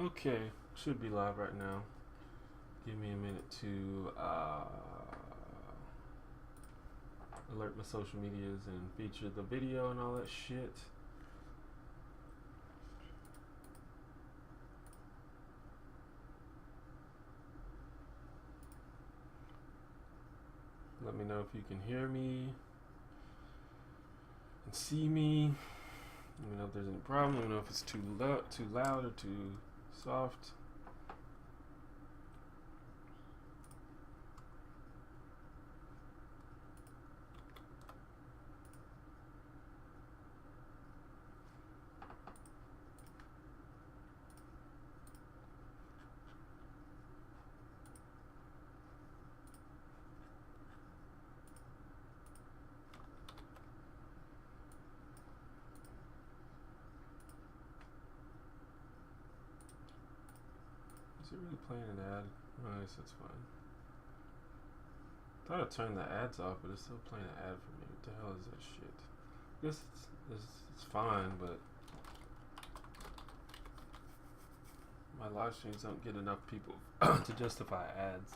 Okay, should be live right now. Give me a minute to alert my social medias and feature the video and all that shit. Let me know if you can hear me and see me. Let me know if there's any problem. Let me know if it's too loud or too soft. Is it really playing an ad? Oh, I guess that's fine. Thought I'd turn the ads off, but it's still playing an ad for me. What the hell is that shit? I guess it's fine, but my live streams don't get enough people to justify ads.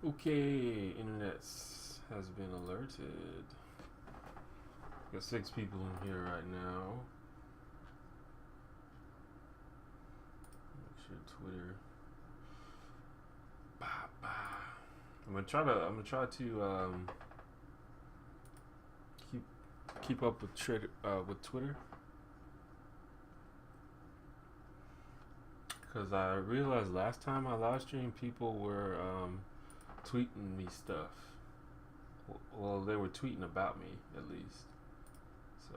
Okay, internet has been alerted. Got 6 people in here right now. Make sure Twitter. I'm gonna try to keep up with Twitter, because I realized last time I live streamed, people were tweeting me stuff. Well, they were tweeting about me, at least. So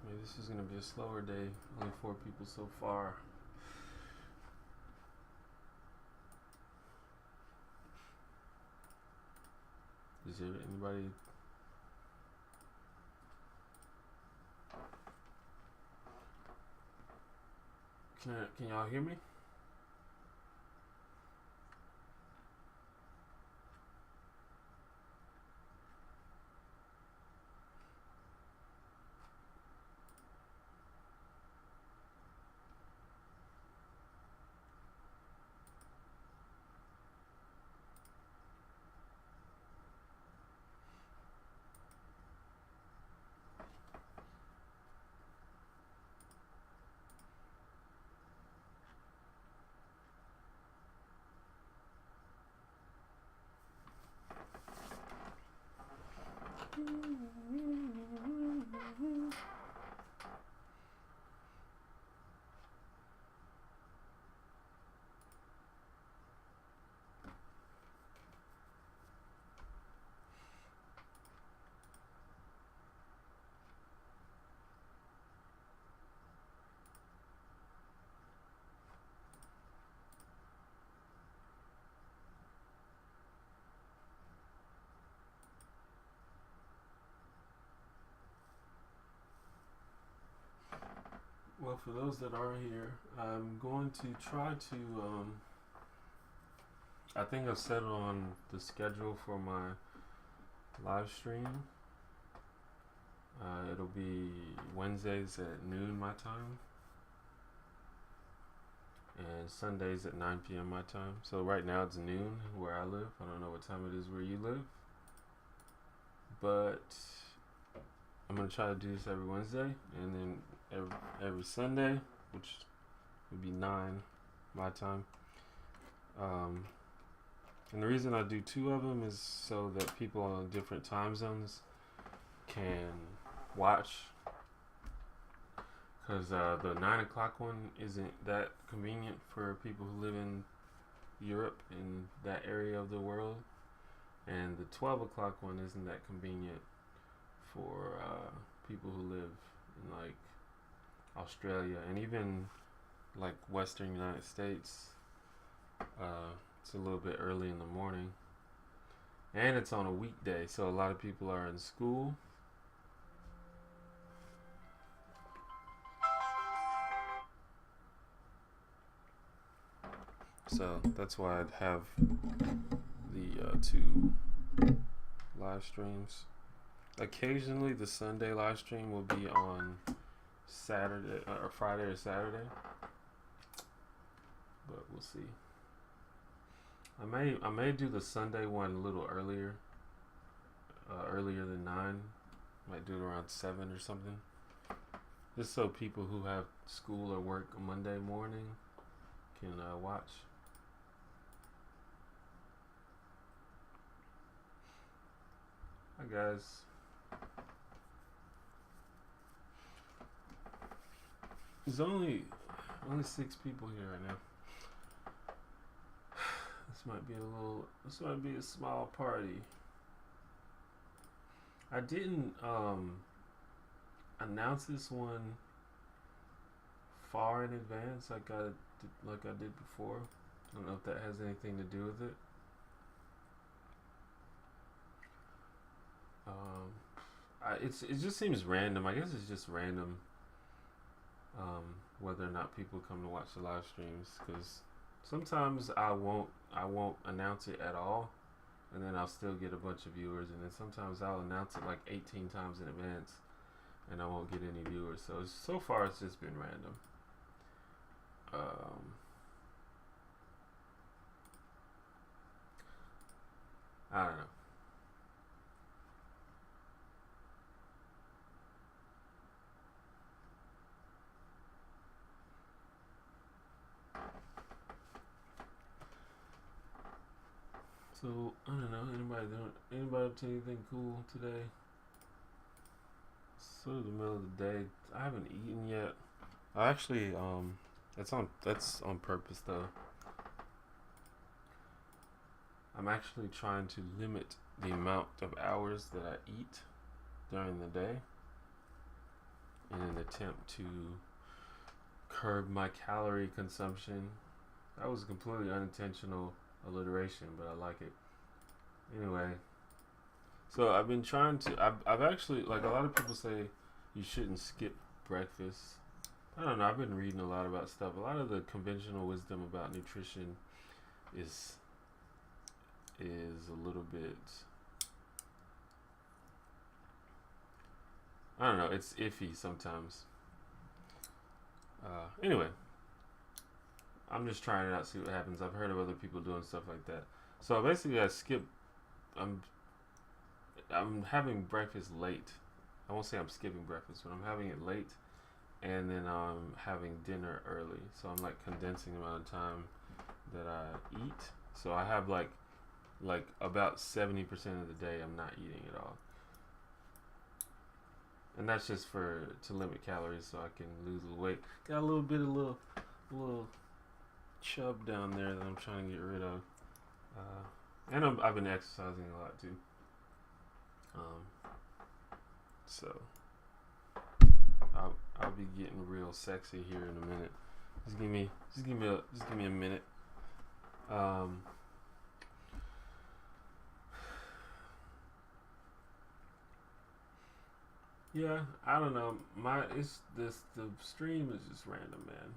maybe this is gonna be a slower day. Only 4 people so far. Is there anybody? Can y'all hear me? Well, for those that are here, I'm going to try to. I think I've settled on the schedule for my live stream. It'll be Wednesdays at noon my time, and Sundays at 9 p.m. my time. So right now it's noon where I live. I don't know what time it is where you live, but I'm gonna try to do this every Wednesday, and then every Sunday, which would be 9 my time. And the reason I do 2 of them is so that people on different time zones can watch. Because the 9 o'clock one isn't that convenient for people who live in Europe, in that area of the world. And the 12 o'clock one isn't that convenient for people who live in like Australia and even like Western United States. It's a little bit early in the morning, and it's on a weekday, so a lot of people are in school. So that's why I'd have the 2 live streams. Occasionally the Sunday live stream will be on Saturday or Friday or Saturday, but we'll see. I may do the Sunday one a little earlier than 9. Might do it around 7 or something, just so people who have school or work Monday morning can watch. Hi guys. There's only 6 people here right now. This might be a small party. I didn't announce this one far in advance like I did before. I don't know if that has anything to do with it. It just seems random. I guess it's just random whether or not people come to watch the live streams, because sometimes I won't announce it at all, and then I'll still get a bunch of viewers, and then sometimes I'll announce it like 18 times in advance and I won't get any viewers. So far it's just been random. I don't know. So I don't know. Anybody up to anything cool today? It's sort of the middle of the day. I haven't eaten yet. I actually that's on purpose though. I'm actually trying to limit the amount of hours that I eat during the day in an attempt to curb my calorie consumption. That was completely unintentional alliteration, but I like it. Anyway, so I've been trying to. I've actually, like, a lot of people say you shouldn't skip breakfast. I don't know. I've been reading a lot about stuff. A lot of the conventional wisdom about nutrition is a little bit. I don't know. It's iffy sometimes. Anyway, I'm just trying it out, see what happens. I've heard of other people doing stuff like that. So basically, I'm having breakfast late. I won't say I'm skipping breakfast, but I'm having it late, and then I'm having dinner early. So I'm like condensing the amount of time that I eat. So I have like about 70% of the day I'm not eating at all. And that's just to limit calories so I can lose a little weight. Got a little bit of little chub down there that I'm trying to get rid of. And I've been exercising a lot too. So I'll be getting real sexy here in a minute. Just give me a minute. Yeah, I don't know. The stream is just random, man.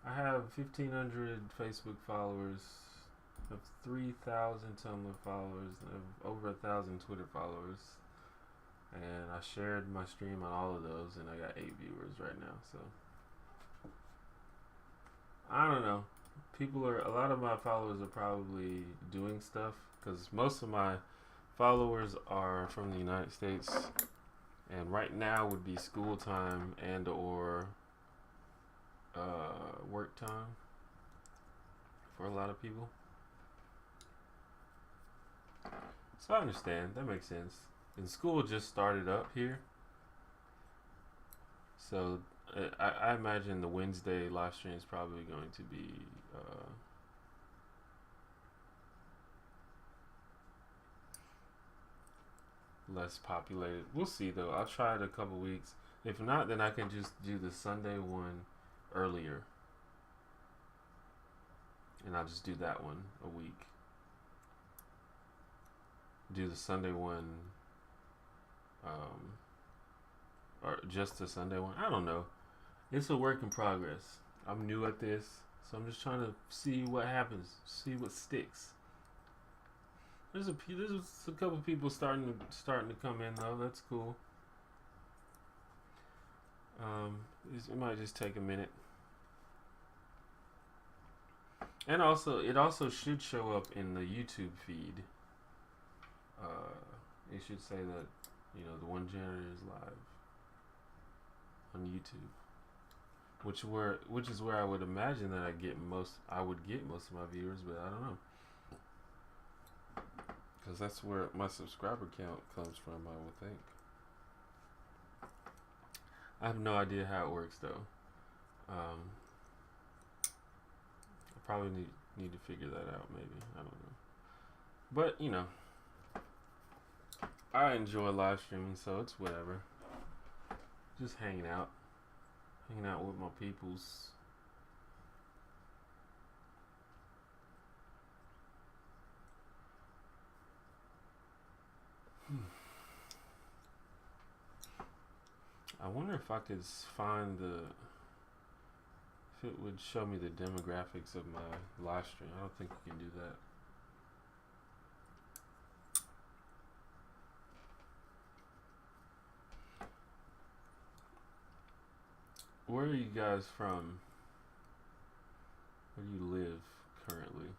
I have 1,500 Facebook followers, I have 3,000 Tumblr followers, and I have over 1,000 Twitter followers. And I shared my stream on all of those, and I got 8 viewers right now. So I don't know. A lot of my followers are probably doing stuff because most of my followers are from the United States, and right now would be school time and or work time for a lot of people. So I understand. That makes sense. And school just started up here, so I imagine the Wednesday live stream is probably going to be less populated. We'll see though. I'll try it a couple weeks. If not, then I can just do the Sunday one earlier, and I'll just do that one a week. Do the Sunday one, or just the Sunday one. I don't know. It's a work in progress. I'm new at this, so I'm just trying to see what happens, see what sticks. There's a couple people starting to come in though. That's cool. It might just take a minute. And also, it also should show up in the YouTube feed. It should say that, the one generator is live on YouTube, which is where I would imagine that I would get most of my viewers, but I don't know, because that's where my subscriber count comes from, I would think. I have no idea how it works though. I probably need to figure that out. Maybe, I don't know. But I enjoy live streaming, so it's whatever. Just hanging out with my peoples. I wonder if I could find if it would show me the demographics of my live stream. I don't think you can do that. Where are you guys from? Where do you live currently?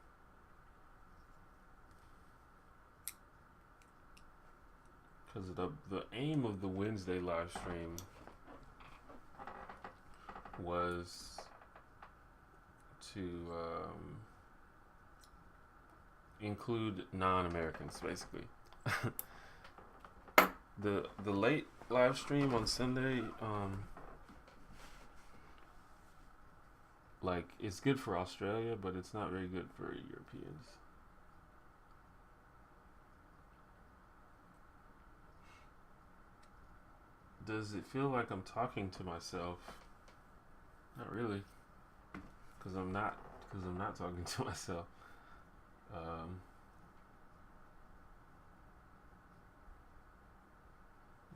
Because the aim of the Wednesday live stream was to include non-Americans, basically. The late live stream on Sunday, it's good for Australia, but it's not very good for Europeans. Does it feel like I'm talking to myself? Not really, because I'm not talking to myself. I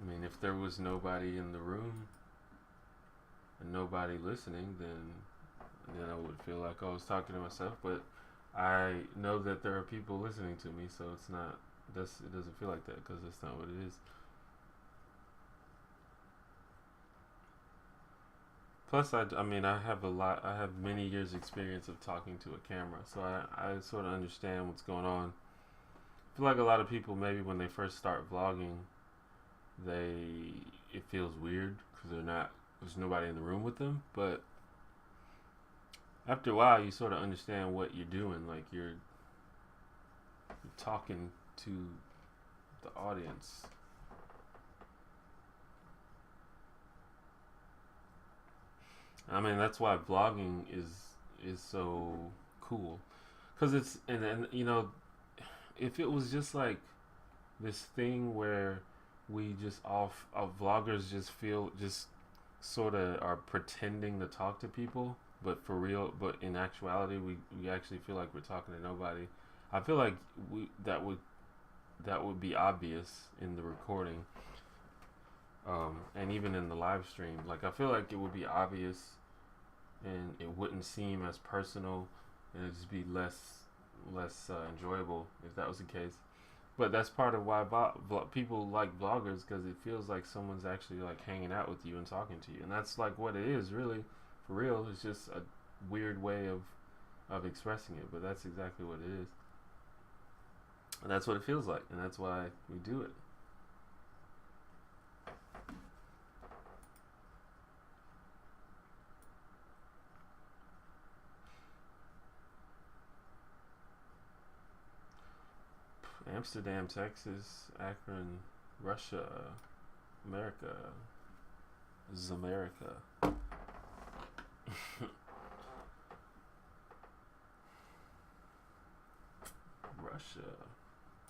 mean, if there was nobody in the room and nobody listening, then I would feel like I was talking to myself. But I know that there are people listening to me, so it doesn't feel like that, because that's not what it is. Plus, I have many years experience of talking to a camera, so I sort of understand what's going on. I feel like a lot of people, maybe when they first start vlogging, it feels weird because there's nobody in the room with them, but after a while you sort of understand what you're doing. Like you're talking to the audience. I mean, that's why vlogging is so cool, because it's and if it was just like this thing where we just vloggers just feel just sort of are pretending to talk to people, but for real, but in actuality we actually feel like we're talking to nobody. I feel like that would be obvious in the recording. And even in the live stream, like I feel like it would be obvious, and it wouldn't seem as personal, and it'd just be less enjoyable if that was the case. But that's part of why people like vloggers, because it feels like someone's actually like hanging out with you and talking to you, and that's like what it is, really, for real. It's just a weird way of expressing it, but that's exactly what it is, and that's what it feels like, and that's why we do it. Amsterdam, Texas, Akron, Russia, America, Zamerica. Russia.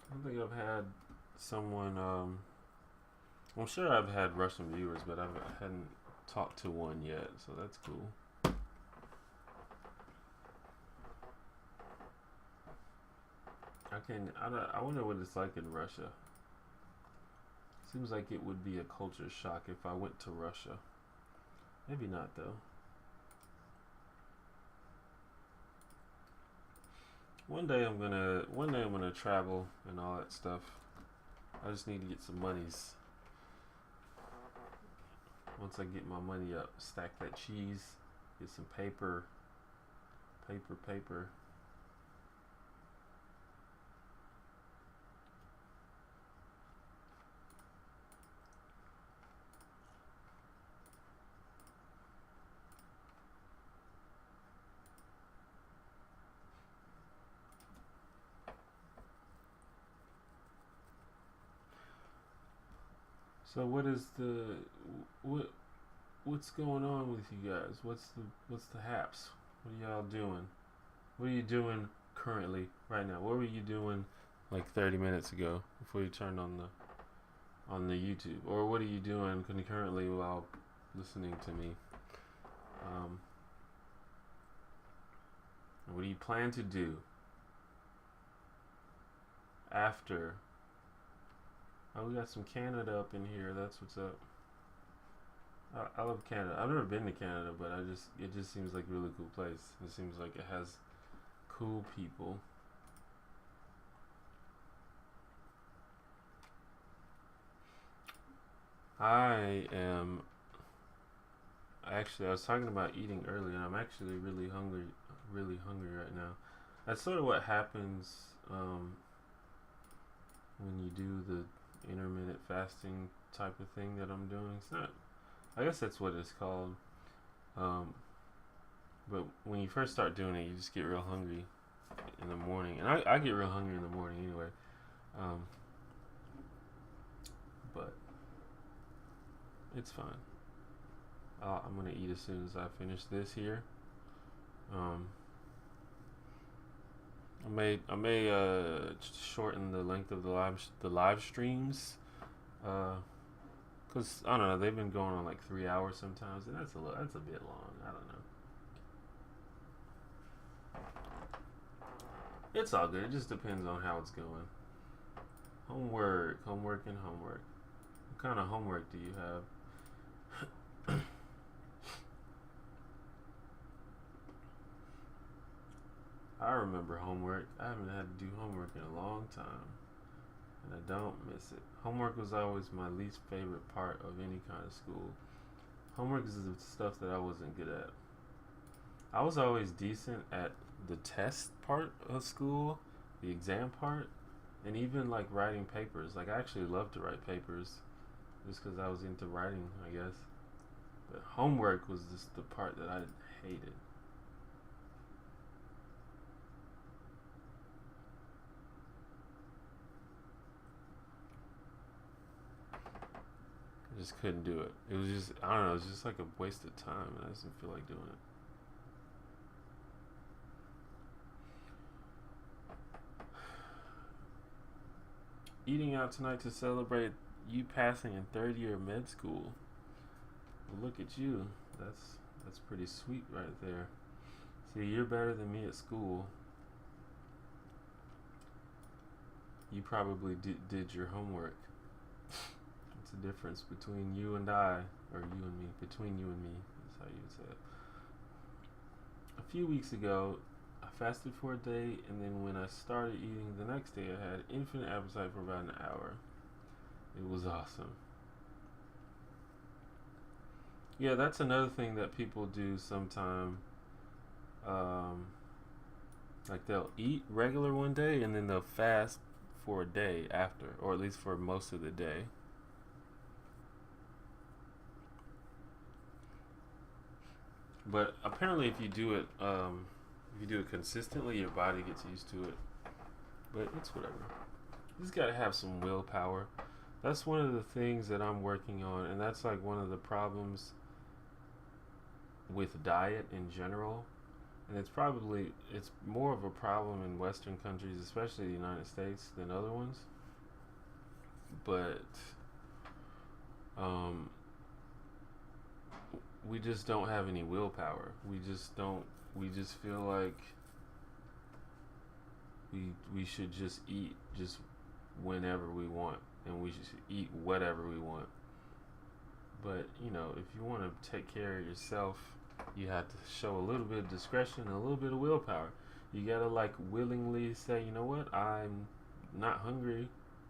I don't think I've had someone. I'm sure I've had Russian viewers, but I hadn't talked to one yet, so that's cool. I wonder what it's like in Russia. Seems like it would be a culture shock if I went to Russia. Maybe not though. One day I'm gonna travel and all that stuff. I just need to get some monies. Once I get my money up, stack that cheese, get some paper. So what's going on with you guys? What's the haps? What are y'all doing? What are you doing currently right now? What were you doing like 30 minutes ago before you turned on the YouTube? Or what are you doing concurrently while listening to me? What do you plan to do after? Oh, we got some Canada up in here. That's what's up. I love Canada. I've never been to Canada, but it just seems like a really cool place. It seems like it has cool people. I was talking about eating earlier, and I'm actually really hungry right now. That's sort of what happens when you do the intermittent fasting type of thing that I'm doing. It's not, I guess that's what it's called. But when you first start doing it, you just get real hungry in the morning, and I get real hungry in the morning anyway. But it's fine. I'm gonna eat as soon as I finish this here. I may shorten the length of the live streams, cause I don't know, they've been going on like 3 hours sometimes, and that's a bit long. I don't know. It's all good. It just depends on how it's going. Homework. What kind of homework do you have? I remember homework. I haven't had to do homework in a long time, and I don't miss it. Homework was always my least favorite part of any kind of school. Homework is the stuff that I wasn't good at. I was always decent at the test part of school, the exam part, and even like writing papers. Like I actually loved to write papers just because I was into writing, I guess. But homework was just the part that I hated. I just couldn't do it. It was just, I don't know, it was just like a waste of time, and I just didn't feel like doing it. Eating out tonight to celebrate you passing in third year of med school. Well, look at you. That's pretty sweet right there. See, you're better than me at school. You probably did your homework. It's the difference between you and I, or you and me, between you and me, is how you would say it. A few weeks ago, I fasted for a day, and then when I started eating the next day, I had infinite appetite for about an hour. It was awesome. Yeah, that's another thing that people do sometime. Um, like they'll eat regular one day and then they'll fast for a day after, or at least for most of the day. But apparently, if you do it consistently, your body gets used to it. But it's whatever. You just gotta have some willpower. That's one of the things that I'm working on, and that's like one of the problems with diet in general. And it's more of a problem in Western countries, especially the United States, than other ones. But um, we just don't have any willpower. We just don't. We just feel like we should just eat just whenever we want, and we should eat whatever we want. But if you want to take care of yourself, you have to show a little bit of discretion and a little bit of willpower. You gotta willingly say, you know what, I'm not hungry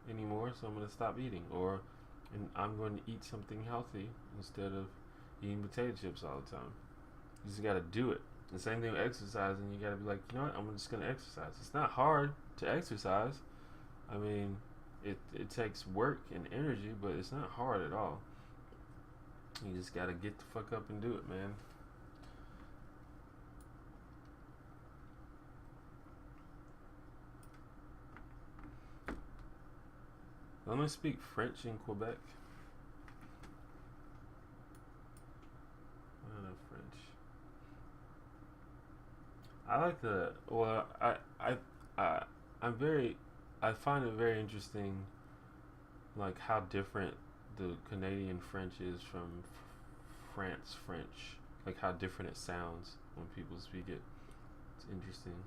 anymore, so I'm gonna stop eating, and I'm going to eat something healthy instead of eating potato chips all the time. You just gotta do it. The same thing with exercising. You gotta be like, you know what, I'm just gonna exercise. It's not hard to exercise. I mean, it takes work and energy, but it's not hard at all. You just gotta get the fuck up and do it, man. Let me speak French in Quebec. I don't know French. I like the well. I find it very interesting, like how different the Canadian French is from France French. Like how different it sounds when people speak it. It's interesting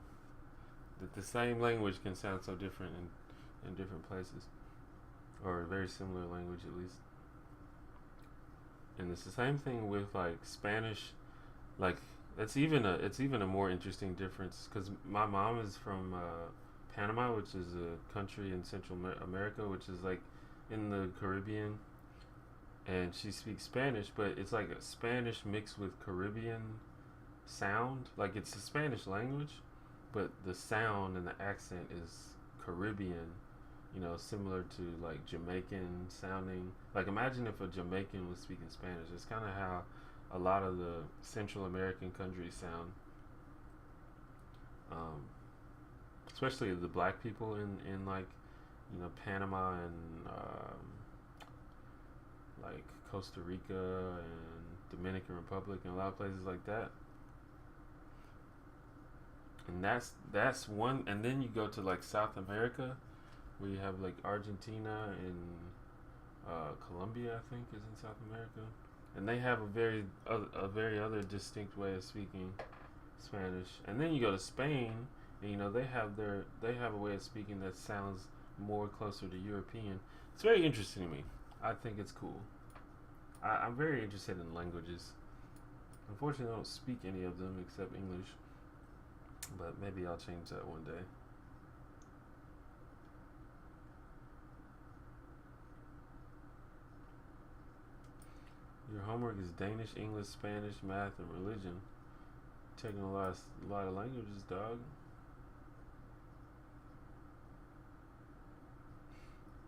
that the same language can sound so different in different places, or a very similar language at least. And it's the same thing with Spanish. Like it's even a more interesting difference because my mom is from Panama, which is a country in Central America, which is in the Caribbean, and she speaks Spanish, but it's like a Spanish mixed with Caribbean sound. Like it's a Spanish language, but the sound and the accent is Caribbean. Similar to Jamaican sounding. Imagine if a Jamaican was speaking Spanish. It's kind of how a lot of the Central American countries sound. Especially the black people in Panama and Costa Rica and Dominican Republic and a lot of places like that. And that's one. And then you go to South America, where you have Argentina and Colombia, I think, is in South America, and they have a very other distinct way of speaking Spanish. And then you go to Spain, and they have a way of speaking that sounds more closer to European. It's very interesting to me. I think it's cool. I'm very interested in languages. Unfortunately, I don't speak any of them except English, but maybe I'll change that one day. Your homework is Danish, English, Spanish, math, and religion. Taking a lot of languages, dog.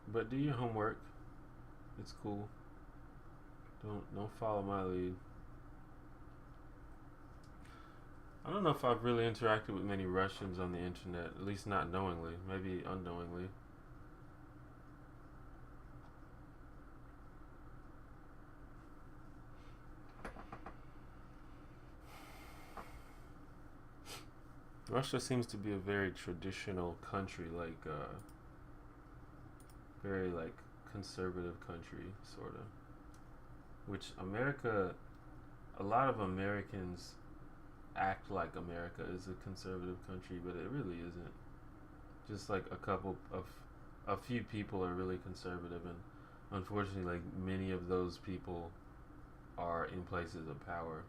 But do your homework. It's cool. Don't follow my lead. I don't know if I've really interacted with many Russians on the internet, at least not knowingly, maybe unknowingly. Russia seems to be a very traditional country, very conservative country, sort of. Which a lot of Americans act like America is a conservative country, but it really isn't. Just a few people are really conservative, and unfortunately, like many of those people are in places of power.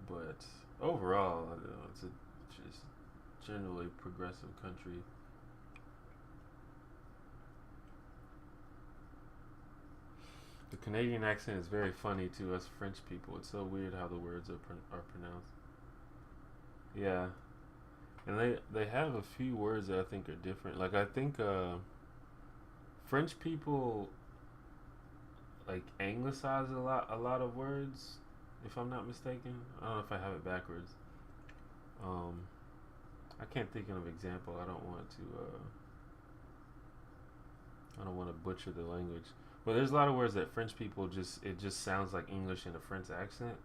But overall, I don't know, it's a just generally progressive country. The Canadian accent is very funny to us French people. It's so weird how the words are pronounced. Yeah, and they have a few words that I think are different. Like I think French people like anglicize a lot of words, if I'm not mistaken. I don't know if I have it backwards. Um, I can't think of an example. I don't want to butcher the language. But there's a lot of words that French people just sounds like English in a French accent,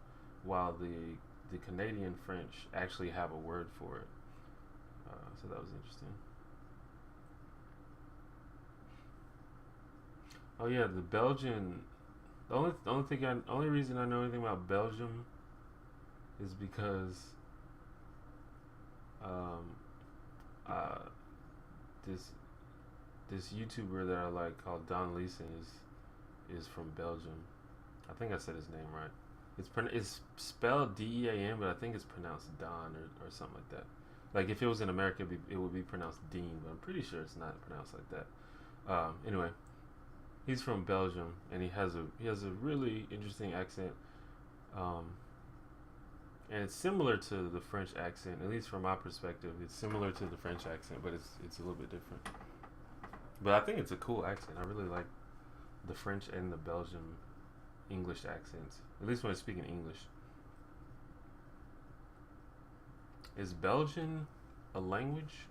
while the Canadian French actually have a word for it. So that was interesting. Oh yeah, the Belgian. The only reason I know anything about Belgium is because um, uh, this this YouTuber that I like called Don Leeson is from Belgium. I think I said his name right. It's spelled Dean, but I think it's pronounced Don or something like that. Like if it was in America, it would be pronounced Dean, but I'm pretty sure it's not pronounced like that. Anyway, he's from Belgium, and he has a really interesting accent, um, and it's similar to the French accent, at least from my perspective. It's similar to the French accent, but it's a little bit different. But I think it's a cool accent. I really like the French and the Belgian English accents, at least when I speak in English. Is Belgian a language?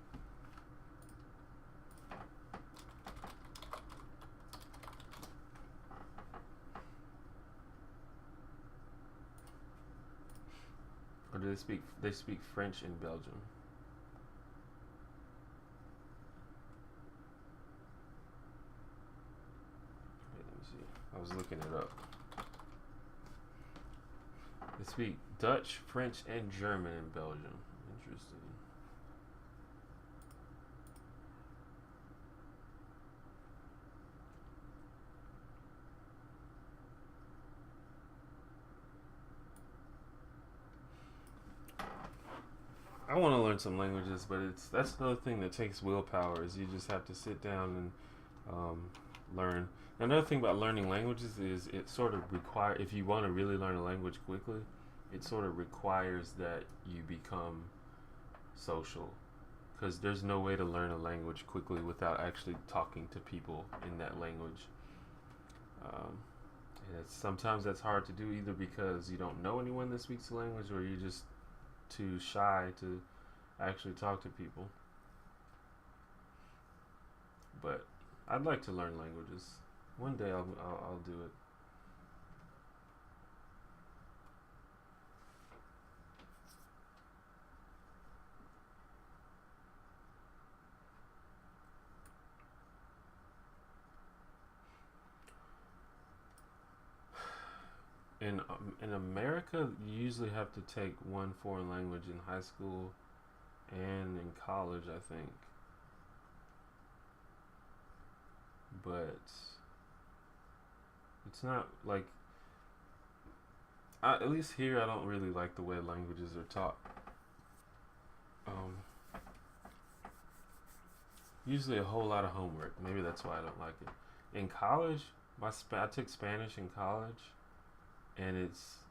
Or do they speak French in Belgium? Wait, let me see. I was looking it up. They speak Dutch, French, and German in Belgium. Interesting. I want to learn some languages, but that's another thing that takes willpower. Is you just have to sit down and learn. Another thing about learning languages is it sort of require if you want to really learn a language quickly, it sort of requires that you become social, because there's no way to learn a language quickly without actually talking to people in that language. Um, and sometimes that's hard to do either because you don't know anyone that speaks the language, or you're just too shy to actually talk to people. But I'd like to learn languages. One day I'll do it. In America, you usually have to take one foreign language in high school and in college, I think. But it's not like at least here I don't really like the way languages are taught. Um, Usually a whole lot of homework. Maybe that's why I don't like it. In college, I took Spanish in college, and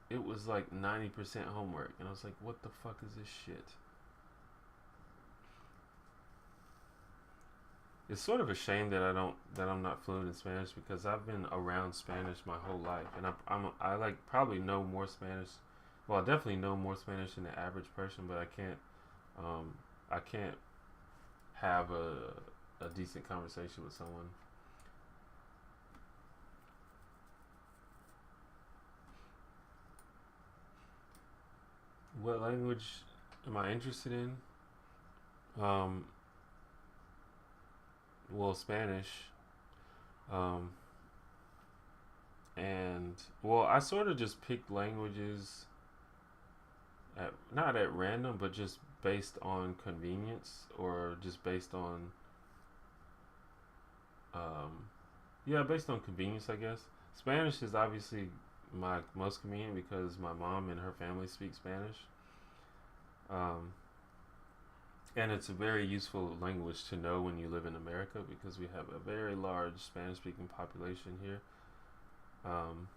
it was like 90% homework, and I was like, what the fuck is this shit? It's sort of a shame that I'm not fluent in Spanish, because I've been around Spanish my whole life, and I like probably know more Spanish. Well, I definitely know more Spanish than the average person, but um I can't have a decent conversation with someone. What language am I interested in? Um, well, Spanish. Um, and well, I sort of just picked languages at not at random, but just based on convenience, or just based on Yeah, based on convenience, I guess. Spanish is obviously my most convenient because my mom and her family speak Spanish. Um, and it's a very useful language to know when you live in America because we have a very large Spanish speaking population here. Um,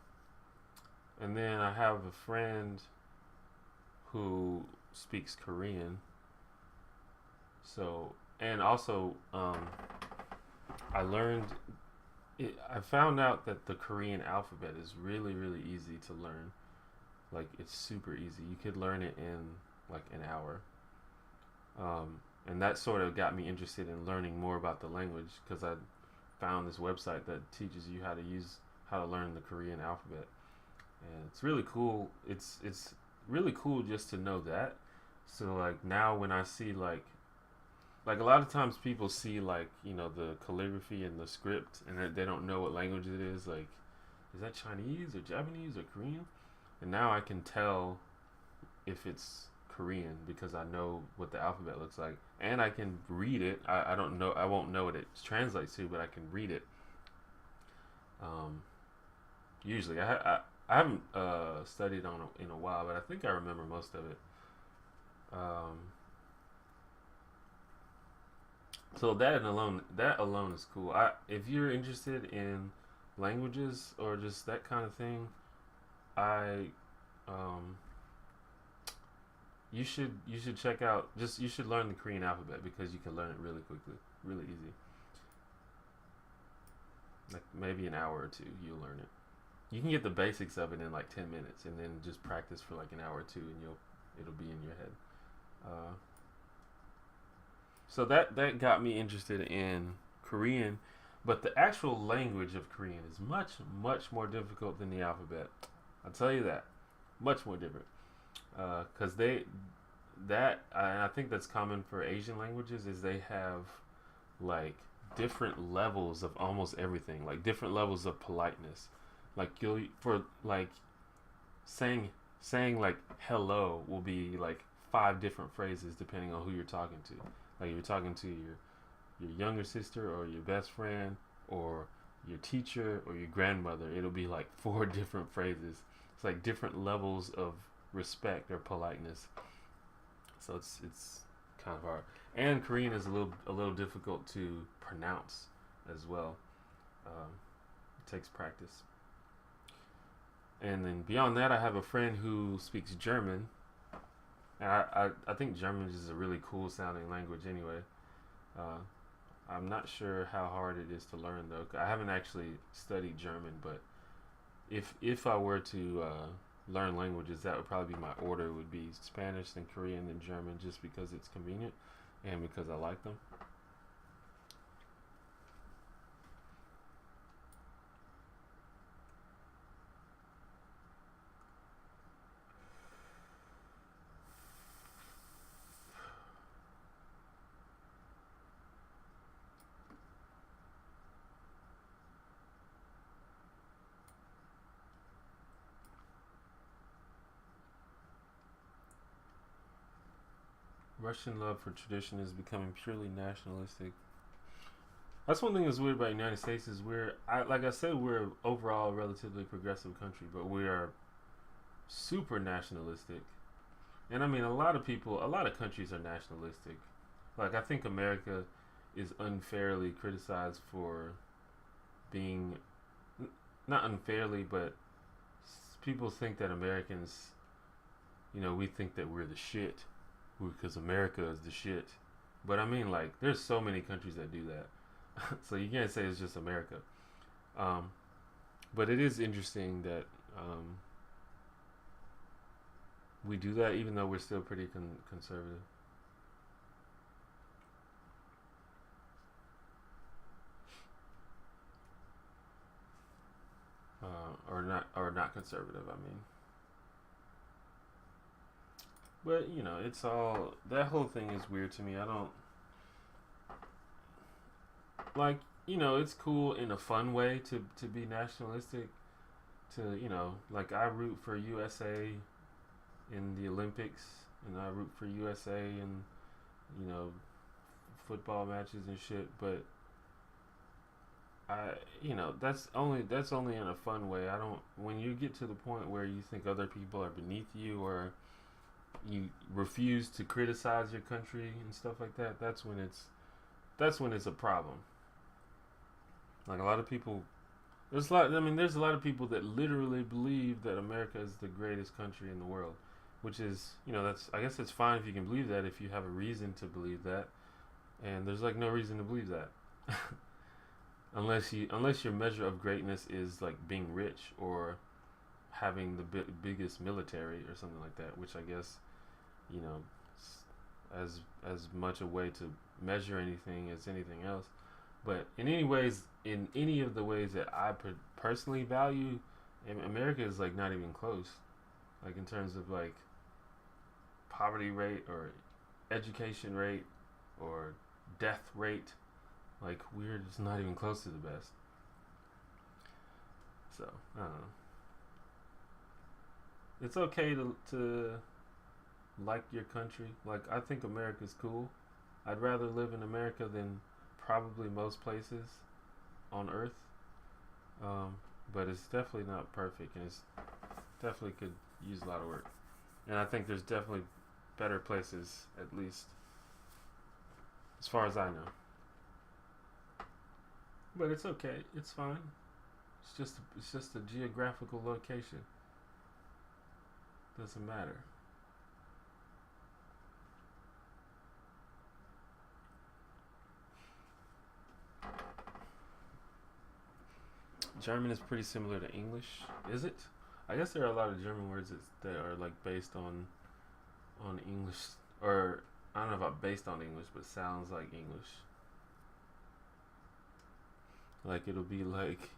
and then I have a friend who speaks Korean. So, and also, I learned, I found out that the Korean alphabet is really, really easy to learn. Like, it's super easy. You could learn it in like an hour. And that sort of got me interested in learning more about the language because I found this website that teaches you how to learn the Korean alphabet, and it's really cool. It's really cool just to know that. So like now when I see like a lot of times people see like the calligraphy and the script and they don't know what language it is. Like, is that Chinese or Japanese or Korean? And now I can tell if it's Korean because I know what the alphabet looks like, and I can read it. I don't know. I won't know what it translates to, but I can read it. Um, Usually, I haven't studied on it in a while, but I think I remember most of it. Um, so that alone is cool. If you're interested in languages or just that kind of thing, I um, you should check out just you should learn the Korean alphabet because you can learn it really quickly, really easy. Like maybe an hour or two, you'll learn it. You can get the basics of it in like 10 minutes, and then just practice for like an hour or two, and it'll be in your head. Uh, so that got me interested in Korean, but the actual language of Korean is much more difficult than the alphabet. I'll tell you that, much more different. Because and I think that's common for Asian languages is they have like different levels of almost everything, like different levels of politeness. Like you'll for like saying like hello will be like five different phrases depending on who you're talking to. Like you're talking to your younger sister or your best friend or your teacher or your grandmother, it'll be like four different phrases. It's like different levels of respect or politeness. So it's kind of hard. And Korean is a little difficult to pronounce as well. It takes practice. And then beyond that, I have a friend who speaks German. And I think German is a really cool sounding language anyway. Uh, I'm not sure how hard it is to learn though. I haven't actually studied German, but if I were to learn languages, that would probably be my order. Would be Spanish, then Korean, then German, just because it's convenient and because I like them. Russian love for tradition is becoming purely nationalistic. That's one thing that's weird about the United States is like I said, we're overall a relatively progressive country, but we are super nationalistic. And I mean, a lot of countries are nationalistic. Like I think America is unfairly criticized for being not unfairly, but people think that Americans, we think that we're the shit because America is the shit. But I mean, like, there's so many countries that do that, so you can't say it's just America. Um, but it is interesting that we do that, even though we're still pretty conservative, or not conservative. I mean, but it's all that whole thing is weird to me. I don't like. It's cool in a fun way to be nationalistic. Like I root for USA in the Olympics, and I root for USA in you know football matches and shit. But I that's only in a fun way. I don't when you get to the point where you think other people are beneath you or you refuse to criticize your country and stuff like that. That's when it's a problem. Like a lot of people, there's a lot. I mean, there's a lot of people that literally believe that America is the greatest country in the world, which is that's I guess it's fine if you can believe that if you have a reason to believe that, and there's like no reason to believe that. Unless your measure of greatness is like being rich or having the biggest military or something like that, which I guess you know as much a way to measure anything as anything else. But in any of the ways that I personally value, America is like not even close. Like in terms of like poverty rate or education rate or death rate, like we're just not even close to the best. So I don't know. It's okay to like your country. Like I think America's cool. I'd rather live in America than probably most places on Earth. But it's definitely not perfect, and it's definitely could use a lot of work. And I think there's definitely better places, at least as far as I know. But it's okay. It's fine. It's just a geographical location. Doesn't matter. German is pretty similar to English. Is it? I guess there are a lot of German words that are like based on English, or I don't know about based on English, but sounds like English. Like it'll be like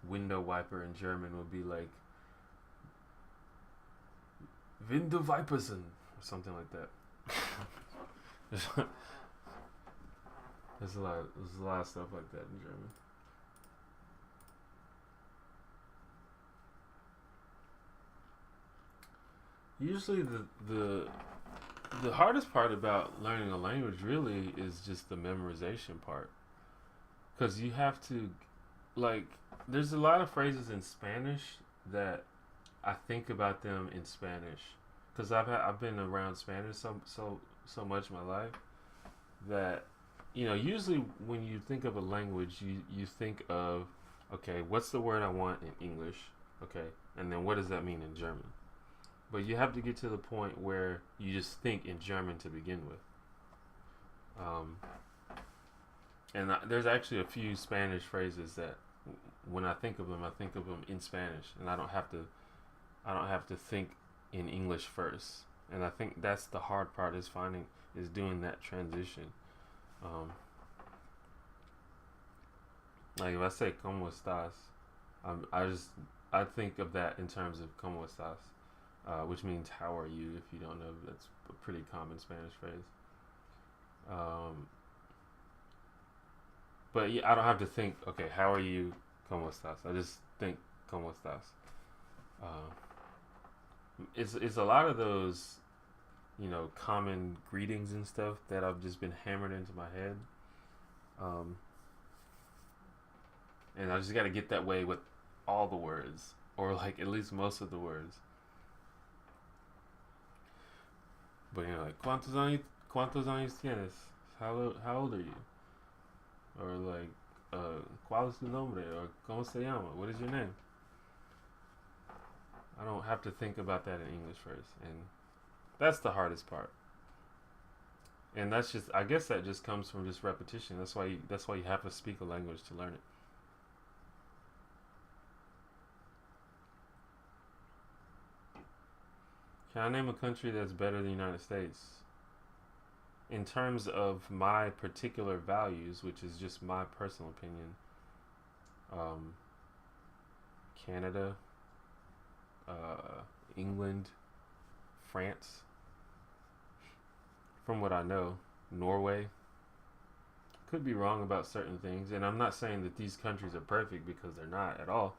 window wiper in German would be like Windowipersen or something like that. There's a lot of stuff like that in German. Usually the hardest part about learning a language really is just the memorization part, because you have to like there's a lot of phrases in Spanish that I think about them in Spanish because I've been around Spanish so much in my life that usually when you think of a language you think of, okay, what's the word I want in English, okay, and then what does that mean in German. But you have to get to the point where you just think in German to begin with. There's actually a few Spanish phrases that when I think of them in Spanish, and I don't have to think in English first. And I think that's the hard part is doing that transition. Like if I say "Cómo estás," I think of that in terms of "Cómo estás," which means "How are you?" If you don't know, that's a pretty common Spanish phrase. But yeah, I don't have to think, okay, how are you? ¿Cómo estás? I just think ¿Cómo estás? It's a lot of those, common greetings and stuff that I've just been hammered into my head. And I just got to get that way with all the words, or like at least most of the words. But like cuántos años tienes? How old are you? Or like ¿cuál es tu nombre? Or ¿cómo se llama? What is your name? I don't have to think about that in English first, and that's the hardest part. And I guess that just comes from just repetition. That's why you have to speak a language to learn it. Can I name a country that's better than the United States? In terms of my particular values, which is just my personal opinion, Canada, England, France, from what I know, Norway. Could be wrong about certain things, and I'm not saying that these countries are perfect because they're not at all.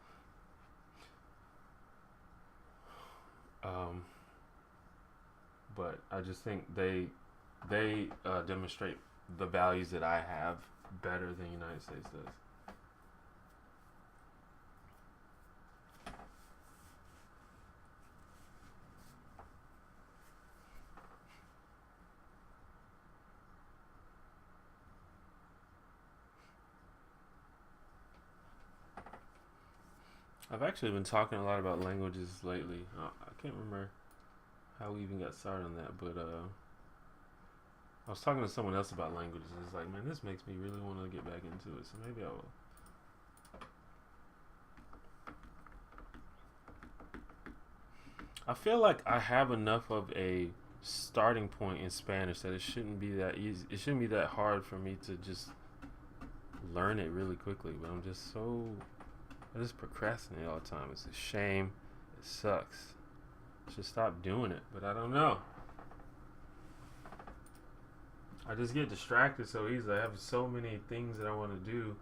But I just think they demonstrate the values that I have better than the United States does. I've actually been talking a lot about languages lately. I can't remember how we even got started on that, but I was talking to someone else about languages. It's like, man, this makes me really want to get back into it. So maybe I will. I feel like I have enough of a starting point in Spanish that it shouldn't be that easy. It shouldn't be that hard for me to just learn it really quickly. But I just procrastinate all the time. It's a shame. It sucks. I should stop doing it, but I don't know. I just get distracted so easily. I have so many things that I want to do.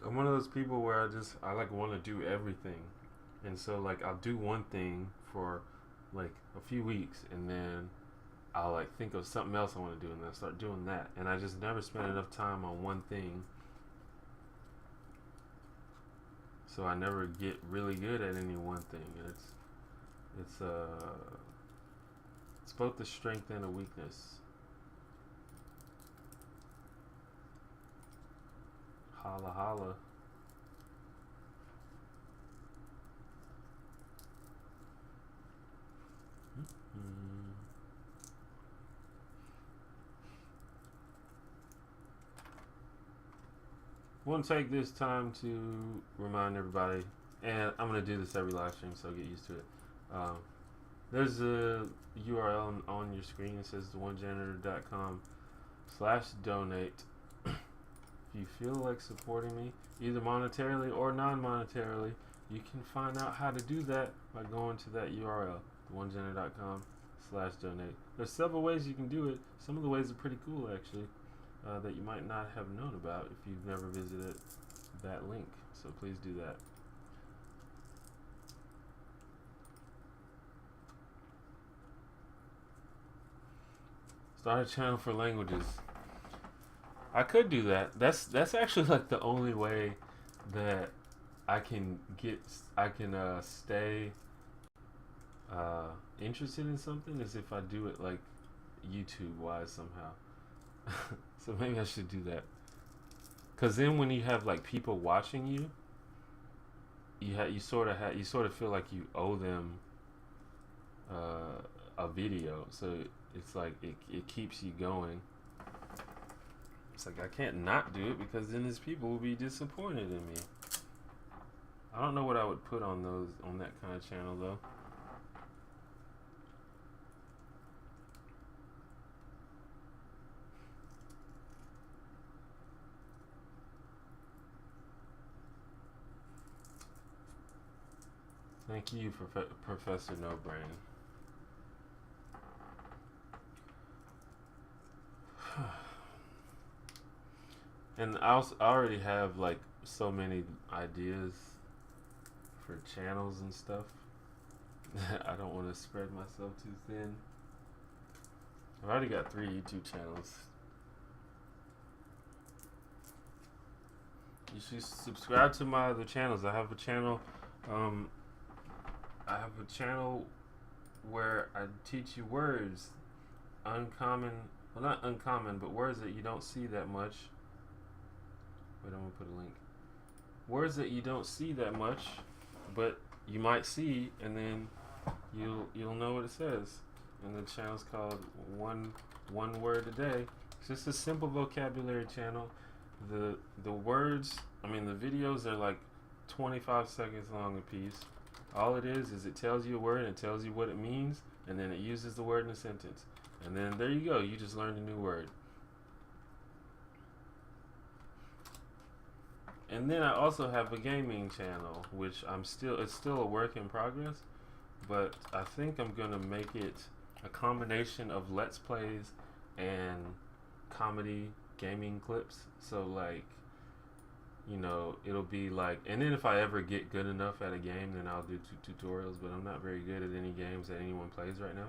I'm one of those people where I like want to do everything. And so like I'll do one thing for like a few weeks, and then I'll like think of something else I want to do, and then I start doing that. And I just never spend enough time on one thing. So I never get really good at any one thing. And it's both a strength and a weakness. Holla holla. I want to take this time to remind everybody, and I'm going to do this every live stream, so get used to it. There's a URL on your screen. It says theonejanitor.com/donate. If you feel like supporting me, either monetarily or non-monetarily, you can find out how to do that by going to that URL, theonejanitor.com/donate. There's several ways you can do it. Some of the ways are pretty cool, actually, that you might not have known about if you've never visited that link. So please do that. Start a channel for languages. I could do that. That's actually like the only way that I can stay interested in something is if I do it like YouTube wise somehow. So maybe I should do that. Cause then when you have like people watching you, you sort of feel like you owe them a video. So it's like it keeps you going. It's like I can't not do it because then these people will be disappointed in me. I don't know what I would put on that kind of channel though. Thank you, Professor No Brain. And I already have like so many ideas for channels and stuff. I don't want to spread myself too thin. I've already got 3 YouTube channels. You should subscribe to my other channels. I have a channel. I have a channel where I teach you words, uncommon. Well, not uncommon, but words that you don't see that much. Wait, I'm gonna put a link. Words that you don't see that much, but you might see, and then you'll know what it says. And the channel's called One Word a Day. It's just a simple vocabulary channel. The words, the videos are like 25 seconds long a piece. All it is it tells you a word and it tells you what it means, and then it uses the word in a sentence. And then there you go, you just learned a new word. And then I also have a gaming channel, which it's still a work in progress, but I think I'm gonna make it a combination of Let's Plays and comedy gaming clips. So like, it'll be like, and then if I ever get good enough at a game, then I'll do tutorials, but I'm not very good at any games that anyone plays right now.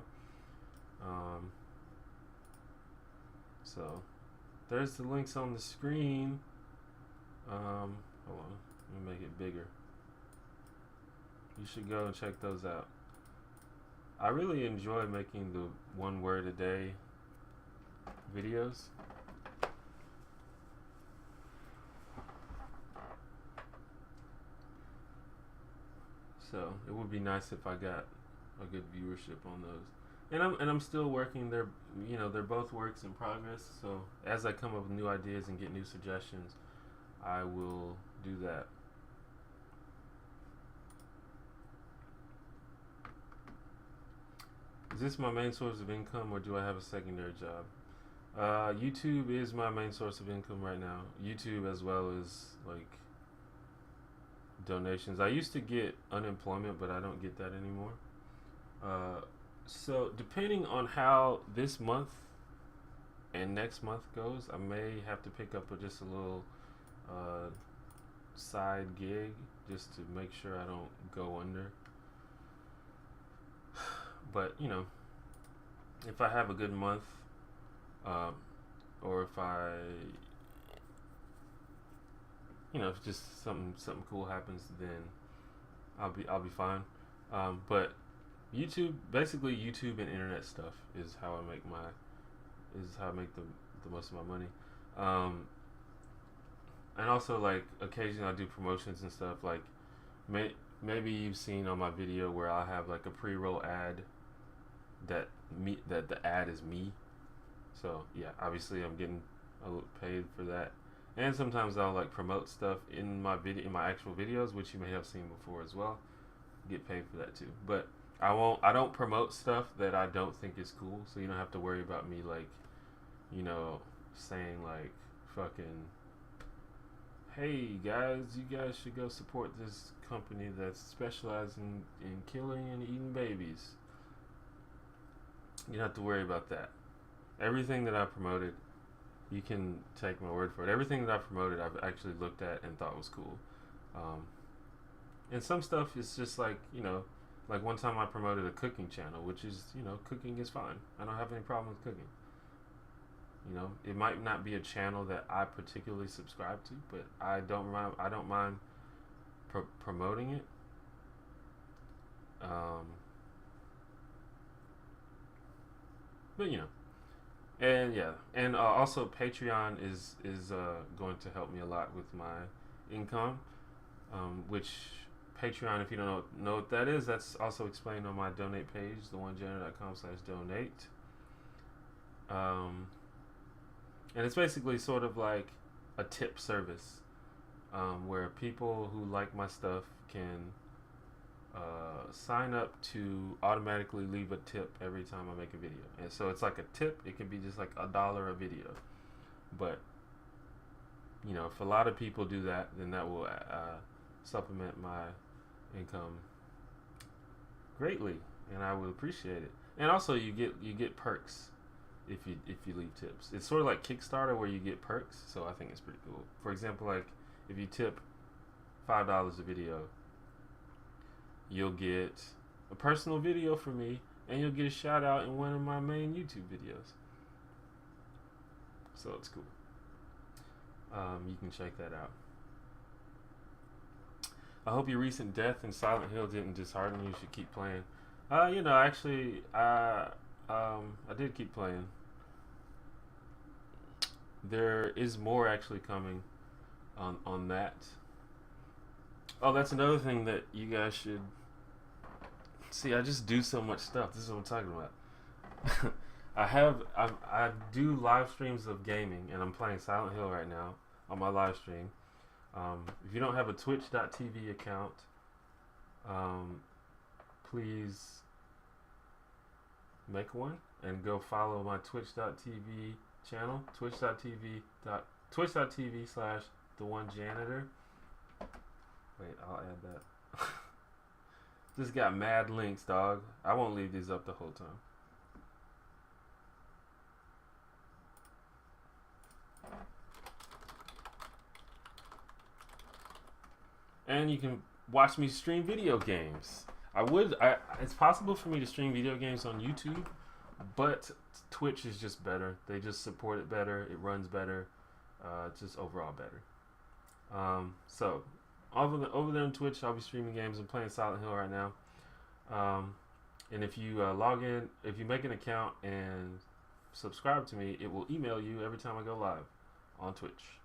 So there's the links on the screen. Hold on, let me make it bigger. You should go and check those out. I really enjoy making the 1 word a day videos. So it would be nice if I got a good viewership on those. And I'm still working. They're both works in progress. So as I come up with new ideas and get new suggestions, I will do that. Is this my main source of income, or do I have a secondary job? YouTube is my main source of income right now. YouTube, as well as like donations. I used to get unemployment, but I don't get that anymore. So depending on how this month and next month goes, I may have to pick up just a little side gig just to make sure I don't go under. But if I have a good month, or if if just something cool happens, then I'll be fine. But basically YouTube and internet stuff is how I make the most of my money. And also, like, occasionally I do promotions and stuff. Like maybe you've seen on my video where I'll have like a pre-roll ad that the ad is me. So yeah, obviously I'm getting paid for that. And sometimes I'll like promote stuff in my actual videos, which you may have seen before as well. Get paid for that too. But I don't promote stuff that I don't think is cool, so you don't have to worry about me like, saying like fucking, hey guys, you guys should go support this company that's specializing in killing and eating babies. You don't have to worry about that. Everything that I promoted, you can take my word for it. Everything that I promoted, I've actually looked at and thought was cool. And some stuff is just like, like one time I promoted a cooking channel, which is, cooking is fine. I don't have any problem with cooking. It might not be a channel that I particularly subscribe to, but I don't mind promoting it. But and yeah, and also Patreon is going to help me a lot with my income, which Patreon, if you don't know what that is, that's also explained on my donate page, theonejanitor.com/donate. And it's basically sort of like a tip service, where people who like my stuff can sign up to automatically leave a tip every time I make a video. And so it's like a tip. It can be just like $1 a video. But, if a lot of people do that, then that will supplement my income greatly, and I would appreciate it. And also you get perks if you leave tips. It's sort of like Kickstarter where you get perks, so I think it's pretty cool. For example, like if you tip $5 a video, you'll get a personal video from me, and you'll get a shout out in one of my main YouTube videos. So it's cool. You can check that out. I hope your recent death in Silent Hill didn't dishearten you. You should keep playing. Actually, I did keep playing. There is more actually coming on that. Oh, that's another thing that you guys should see. I just do so much stuff. This is what I'm talking about. I do live streams of gaming, and I'm playing Silent Hill right now on my live stream. If you don't have a twitch.tv account, please make one and go follow my twitch.tv channel, twitch.tv/theonejanitor. Wait, I'll add that. Just got mad links, dog. I won't leave these up the whole time. And you can watch me stream video games. It's possible for me to stream video games on YouTube, But Twitch is just better. They just support it better. It runs better. It's just overall better. So over there on Twitch, I'll be streaming games. I'm playing Silent Hill right now. And if you log in, if you make an account and subscribe to me, it will email you every time I go live on Twitch.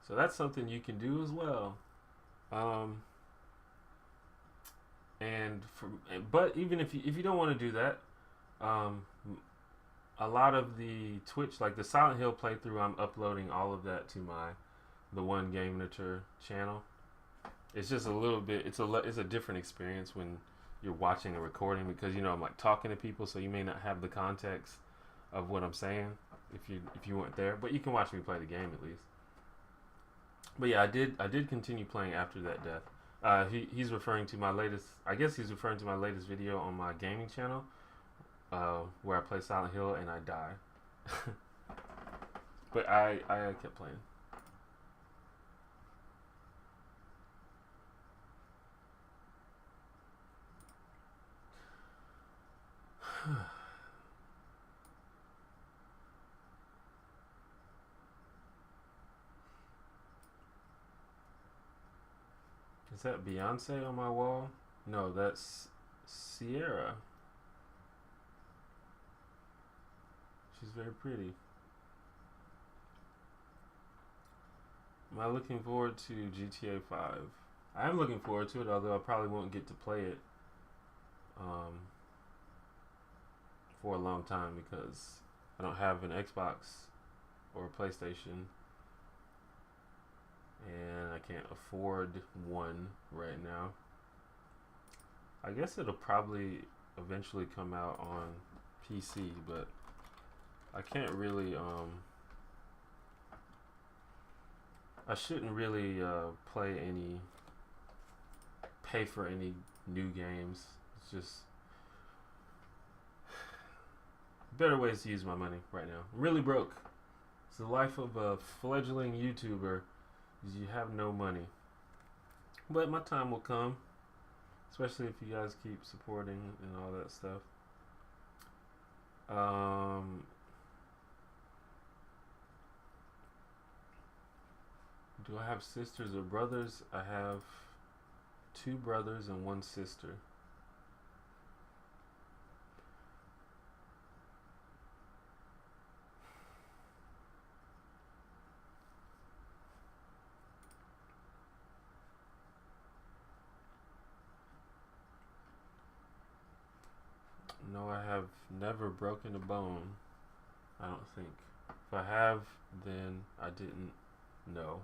So that's something you can do as well. But even if you don't want to do that, a lot of the Twitch, like the Silent Hill playthrough, I'm uploading all of that to the One Game Miniature channel. It's just a little bit. It's a different experience when you're watching a recording, because I'm like talking to people, so you may not have the context of what I'm saying if you weren't there. But you can watch me play the game at least. But yeah, I did continue playing after that death. He's referring to my latest. I guess he's referring to my latest video on my gaming channel, where I play Silent Hill and I die. But I kept playing. Is that Beyonce on my wall? No, that's Sierra. She's very pretty. Am I looking forward to GTA 5? I am looking forward to it, although I probably won't get to play it for a long time, because I don't have an Xbox or a PlayStation, and I can't afford one right now. I guess it'll probably eventually come out on PC, but I can't really I shouldn't really pay for any new games. It's just better ways to use my money right now. I'm really broke. It's the life of a fledgling YouTuber. You have no money. But my time will come, especially if you guys keep supporting and all that stuff. Do I have sisters or brothers? I have 2 brothers and 1 sister. No, I have never broken a bone. I don't think. If I have, then I didn't know.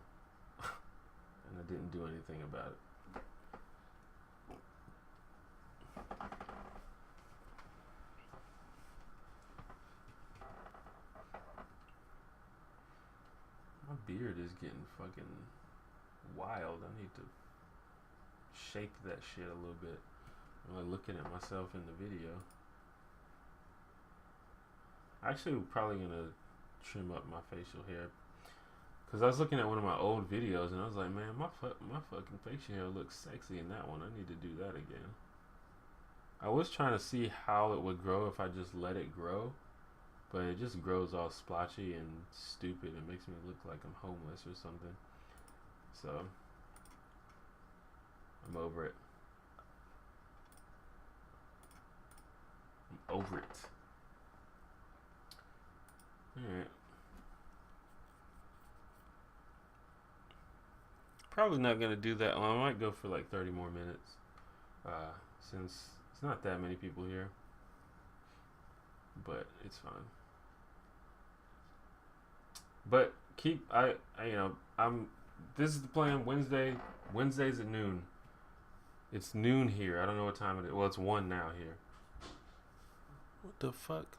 And I didn't do anything about it. My beard is getting fucking wild. I need to shape that shit a little bit. I'm like looking at myself in the video. Actually, we're probably gonna trim up my facial hair, because I was looking at one of my old videos and I was like, man, my fucking facial hair looks sexy in that one. I need to do that again. I was trying to see how it would grow if I just let it grow, but it just grows all splotchy and stupid. It makes me look like I'm homeless or something. So I'm over it. I'm over it. Alright. Probably not going to do that long. I might go for like 30 more minutes, since it's not that many people here. But it's fine. But this is the plan. Wednesdays at noon. It's noon here. I don't know what time it is. Well, it's 1 now here. What the fuck?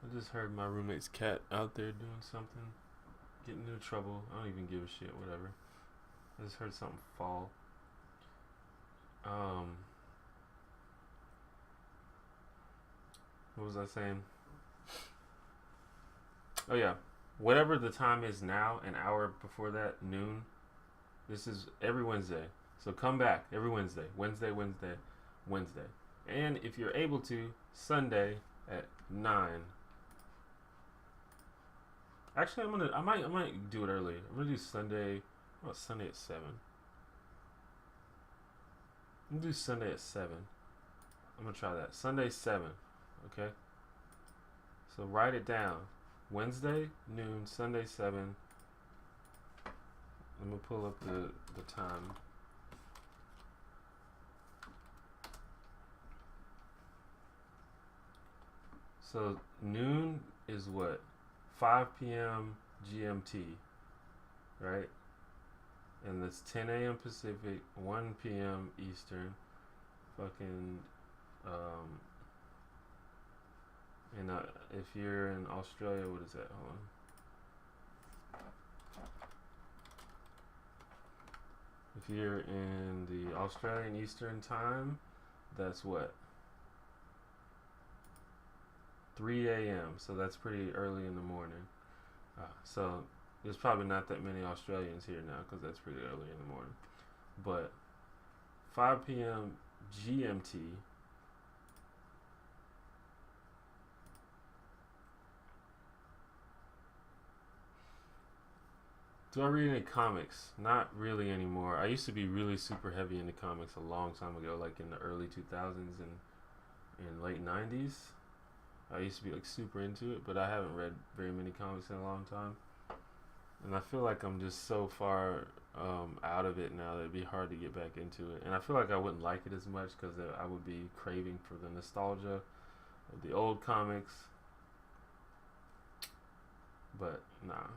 I just heard my roommate's cat out there doing something, getting into trouble. I don't even give a shit, whatever. I just heard something fall. What was I saying? Oh yeah, whatever the time is now, an hour before that, noon. This is every Wednesday. So come back every Wednesday. Wednesday. And if you're able to, Sunday at 9. Actually, I might do it early. I'm gonna do Sunday. How about Sunday at 7? I'm gonna do Sunday at 7. I'm gonna try that. Sunday 7. Okay. So write it down. Wednesday noon, Sunday 7. Let me pull up the time. So noon is what? 5 p.m. GMT, right? And that's 10 a.m. Pacific, 1 p.m. Eastern. Fucking, and if you're in Australia, what is that? Hold on. If you're in the Australian Eastern Time, that's what? 3 a.m. So that's pretty early in the morning. So there's probably not that many Australians here now because that's pretty early in the morning. But 5 p.m. GMT. Do I read any comics? Not really anymore. I used to be really super heavy into comics a long time ago, like in the early 2000s and late 90s. I used to be like super into it, but I haven't read very many comics in a long time. And I feel like I'm just so far out of it now that it'd be hard to get back into it. And I feel like I wouldn't like it as much because I would be craving for the nostalgia of the old comics. But nah.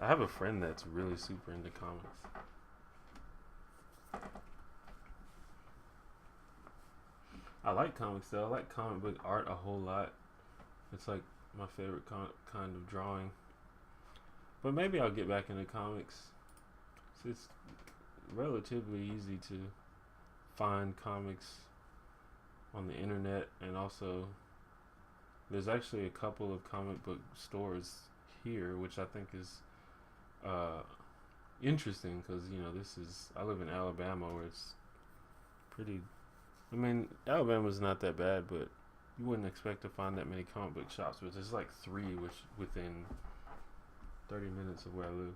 I have a friend that's really super into comics. I like comics though. I like comic book art a whole lot. It's like my favorite kind of drawing. But maybe I'll get back into comics. It's relatively easy to find comics on the internet, and also there's actually a couple of comic book stores here, which I think is interesting because I live in Alabama where it's pretty. I mean, Alabama's not that bad, but you wouldn't expect to find that many comic book shops. But there's like 3 within 30 minutes of where I live.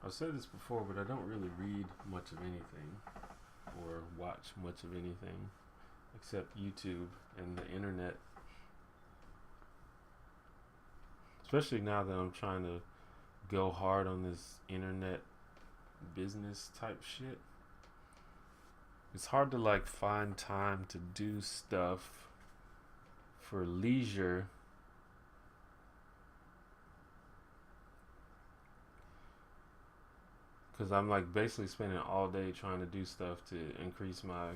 I've said this before, but I don't really read much of anything or watch much of anything except YouTube and the internet. Especially now that I'm trying to go hard on this internet business type shit. It's hard to like find time to do stuff for leisure because I'm like basically spending all day trying to do stuff to increase my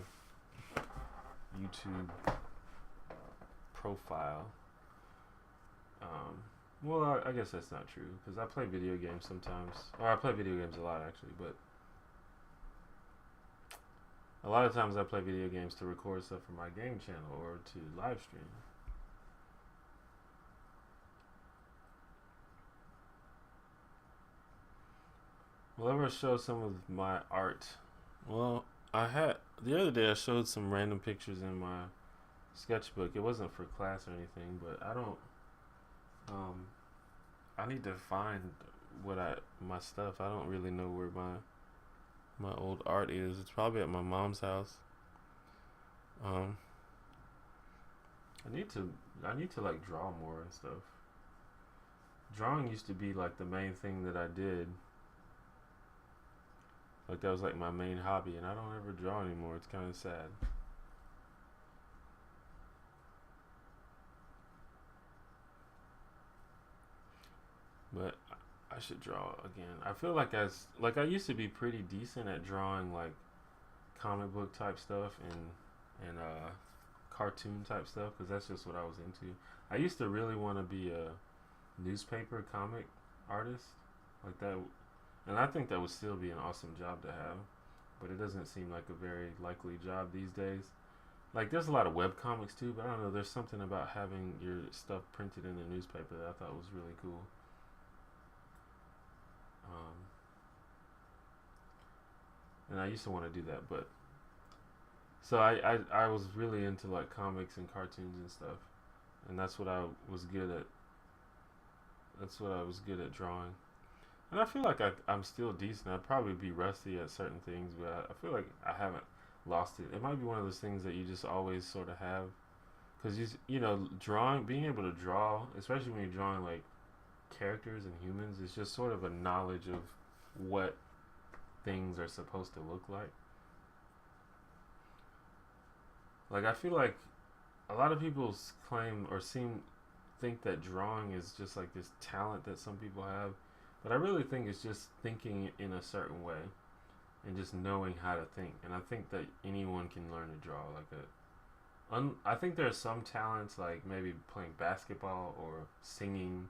YouTube profile. Well, I guess that's not true because I play video games sometimes. Or I play video games a lot actually, but a lot of times I play video games to record stuff for my game channel or to live stream. Will I ever show some of my art? Well, the other day I showed some random pictures in my sketchbook. It wasn't for class or anything, but I don't. I need to find my stuff. I don't really know where my old art is. It's probably at my mom's house. I need to like draw more and stuff. Drawing used to be like the main thing that I did. Like that was like my main hobby, and I don't ever draw anymore. It's kind of sad. But I should draw again. I feel like I used to be pretty decent at drawing like comic book type stuff and cartoon type stuff because that's just what I was into. I used to really want to be a newspaper comic artist like that, and I think that would still be an awesome job to have, but it doesn't seem like a very likely job these days. Like there's a lot of web comics too, but I don't know, there's something about having your stuff printed in a newspaper that I thought was really cool. um, and I used to want to do that, but so I was really into like comics and cartoons and stuff, and that's what I was good at. That's what I was good at drawing. And I feel like I'm still decent. I'd probably be rusty at certain things, but I feel like I haven't lost it. It might be one of those things that you just always sort of have. Because, drawing, being able to draw, especially when you're drawing like characters and humans, is just sort of a knowledge of what things are supposed to look like. Like, I feel like a lot of people claim or think that drawing is just like this talent that some people have, but I really think it's just thinking in a certain way and just knowing how to think. And I think that anyone can learn to draw. I think there are some talents like maybe playing basketball or singing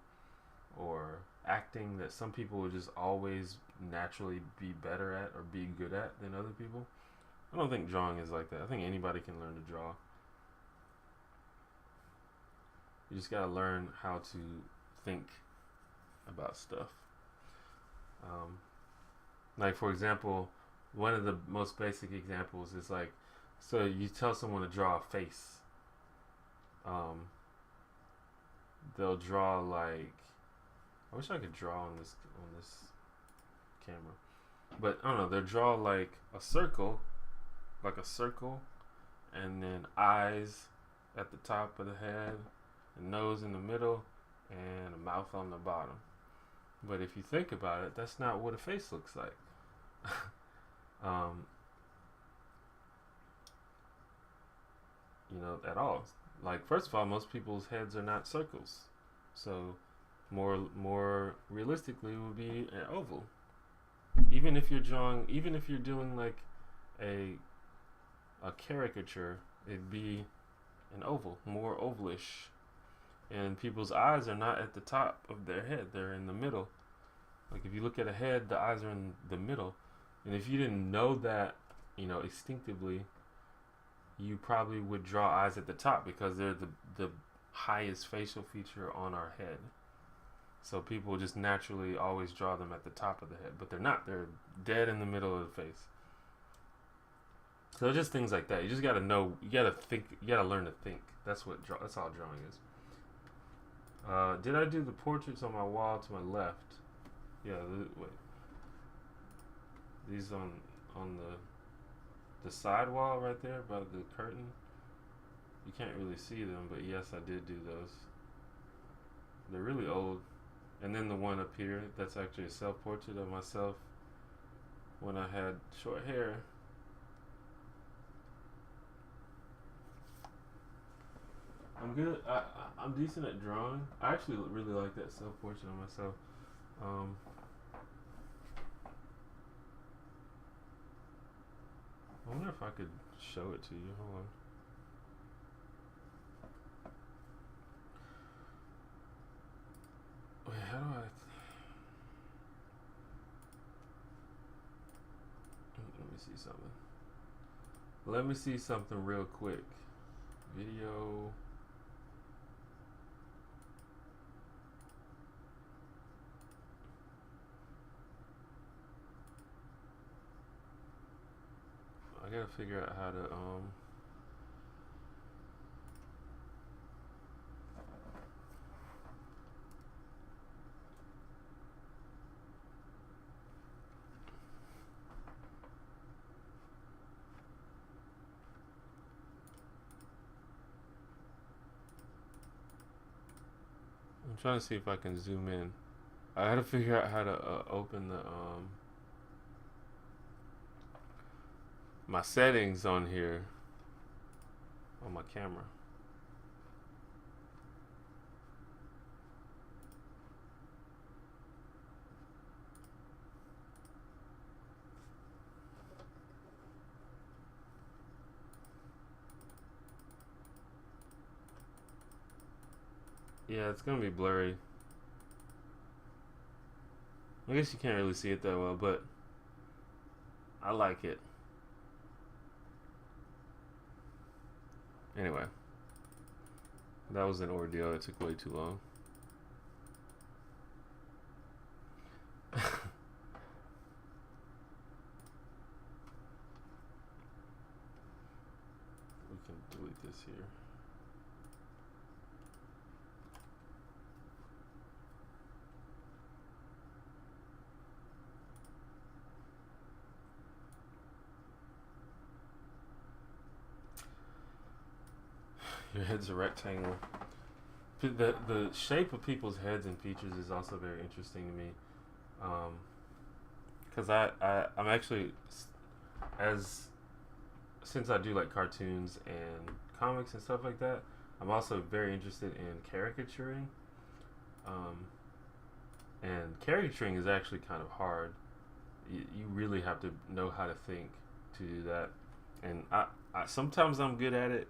or acting that some people will just always naturally be better at or be good at than other people. I don't think drawing is like that. I think anybody can learn to draw. You just gotta learn how to think about stuff. Like for example, one of the most basic examples is like, so you tell someone to draw a face. They'll draw like, I wish I could draw on this camera, but I don't know. They'll draw like a circle, and then eyes at the top of the head, a nose in the middle, and a mouth on the bottom. But if you think about it, that's not what a face looks like. At all. Like, first of all, most people's heads are not circles, so more realistically, it would be an oval. Even if you're doing like a caricature, it'd be an oval, more ovalish. And people's eyes are not at the top of their head, they're in the middle. Like if you look at a head, the eyes are in the middle. And if you didn't know that, instinctively, you probably would draw eyes at the top because they're the highest facial feature on our head. So people just naturally always draw them at the top of the head, but they're not. They're dead in the middle of the face. So just things like that. You just gotta know. You gotta think. You gotta learn to think. That's all drawing is. Did I do the portraits on my wall to my left? Yeah. Wait. These on the side wall right there by the curtain. You can't really see them, but yes, I did do those. They're really old. And then the one up here, that's actually a self-portrait of myself when I had short hair. I'm good. I'm decent at drawing. I actually really like that self-portrait of myself. I wonder if I could show it to you. Hold on. Wait, how do I? Let me see something. Let me see something real quick. Video. I gotta figure out how to I'm trying to see if I can zoom in. I gotta figure out how to open the my settings on here on my camera. Yeah, it's gonna be blurry. I guess you can't really see it that well, but I like it. Anyway, that was an ordeal. It took way too long. We can delete this here. Your head's a rectangle. The shape of people's heads and features is also very interesting to me. Because I'm actually, since I do like cartoons and comics and stuff like that, I'm also very interested in caricaturing. And caricaturing is actually kind of hard. You really have to know how to think to do that. And I sometimes I'm good at it.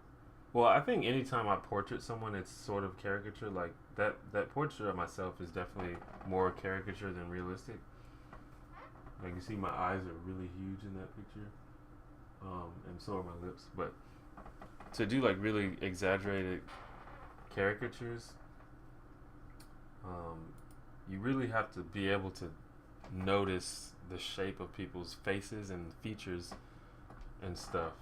Well, I think anytime I portrait someone, it's sort of caricature. Like that portrait of myself is definitely more caricature than realistic. Like you see, my eyes are really huge in that picture, and so are my lips. But to do like really exaggerated caricatures, you really have to be able to notice the shape of people's faces and features and stuff.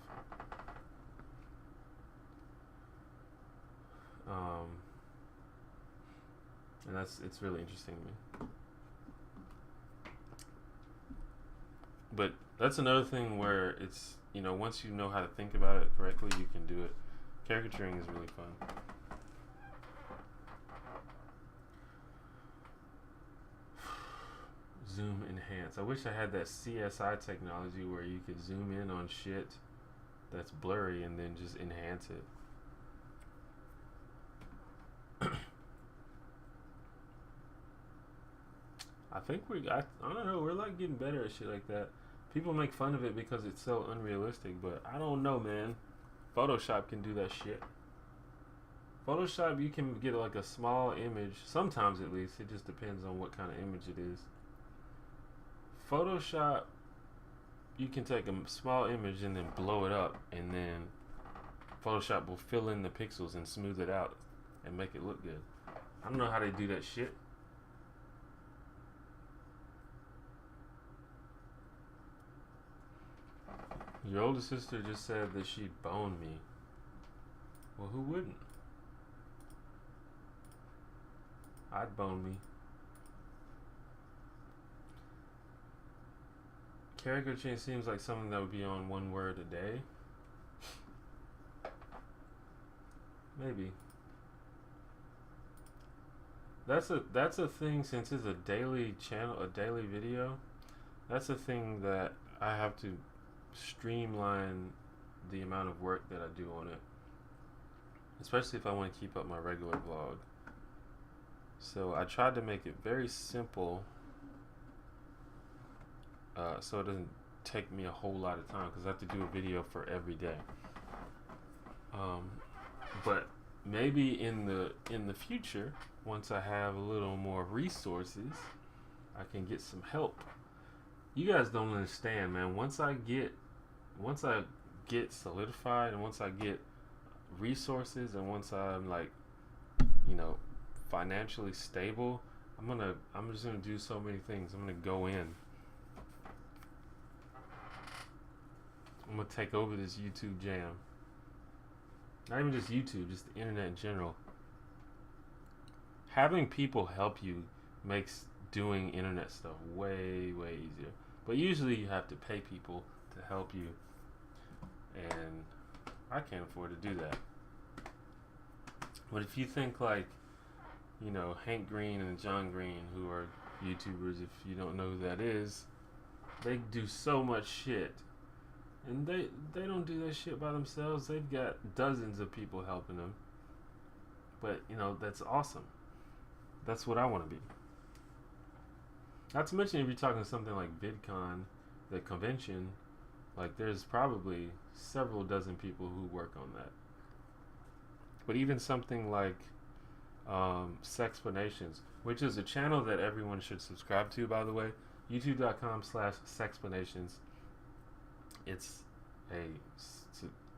And it's really interesting to me. But that's another thing where it's, once you know how to think about it correctly, you can do it. Caricaturing is really fun. Zoom enhance. I wish I had that CSI technology where you could zoom in on shit that's blurry and then just enhance it. I think I don't know, we're like getting better at shit like that. People make fun of it because it's so unrealistic, but I don't know, man. Photoshop can do that shit. Photoshop, you can get like a small image, sometimes at least. It just depends on what kind of image it is. Photoshop, you can take a small image and then blow it up, and then Photoshop will fill in the pixels and smooth it out and make it look good. I don't know how they do that shit. Your older sister just said that she boned me. Well, who wouldn't? I'd bone me. Caricature seems like something that would be on one word a day. Maybe. That's a thing, since it's a daily channel, a daily video. That's a thing that I have to streamline the amount of work that I do on it, especially if I want to keep up my regular vlog. So I tried to make it very simple, so it doesn't take me a whole lot of time, because I have to do a video for every day. But maybe in the future, once I have a little more resources, I can get some help. You guys don't understand, man. Once I get solidified, and once I get resources, and once I'm like, financially stable, I'm just gonna do so many things. I'm gonna go in. I'm gonna take over this YouTube jam. Not even just YouTube, just the internet in general. Having people help you makes doing internet stuff way, way easier. But usually you have to pay people to help you, and I can't afford to do that. But if you think like, Hank Green and John Green, who are YouTubers, if you don't know who that is, they do so much shit. And they don't do that shit by themselves. They've got dozens of people helping them. But, that's awesome. That's what I want to be. Not to mention, if you're talking something like VidCon, the convention, like there's probably several dozen people who work on that. But even something like Sexplanations, which is a channel that everyone should subscribe to, by the way. YouTube.com/Sexplanations. It's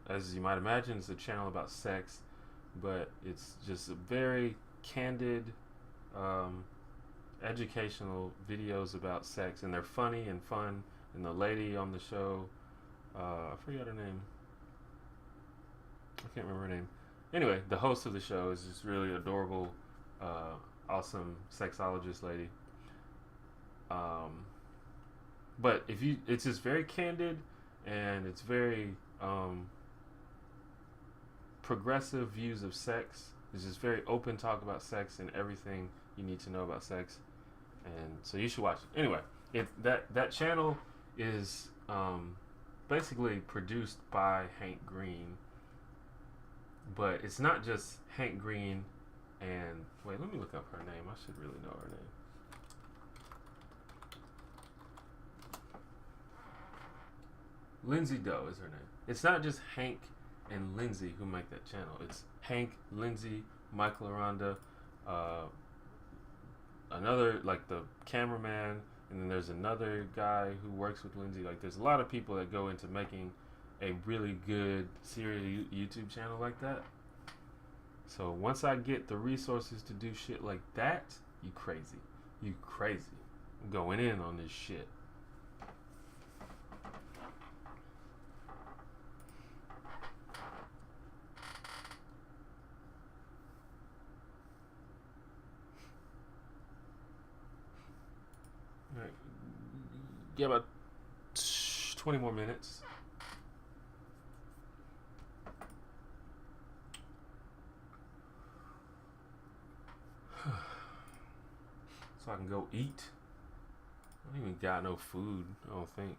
as you might imagine, it's a channel about sex, but it's just a very candid, educational videos about sex, and they're funny and fun. And the lady on the show, I forgot her name. I can't remember her name. Anyway, the host of the show is just really adorable, awesome sexologist lady. But it's just very candid, and it's very progressive views of sex. It's just very open talk about sex and everything you need to know about sex, and so you should watch it. Anyway, that channel is basically produced by Hank Green, but it's not just Hank Green and wait, let me look up her name. I should really know her name. Lindsay Doe is her name. It's not just Hank and Lindsay who make that channel. It's Hank, Lindsay, Michael Aranda, another, like the cameraman, and then there's another guy who works with Lindsay. Like, there's a lot of people that go into making a really good serious YouTube channel like that. So once I get the resources to do shit like that, you crazy. I'm going in on this shit. All right. Yeah, about 20 more minutes. So I can go eat. I don't even got no food, I don't think.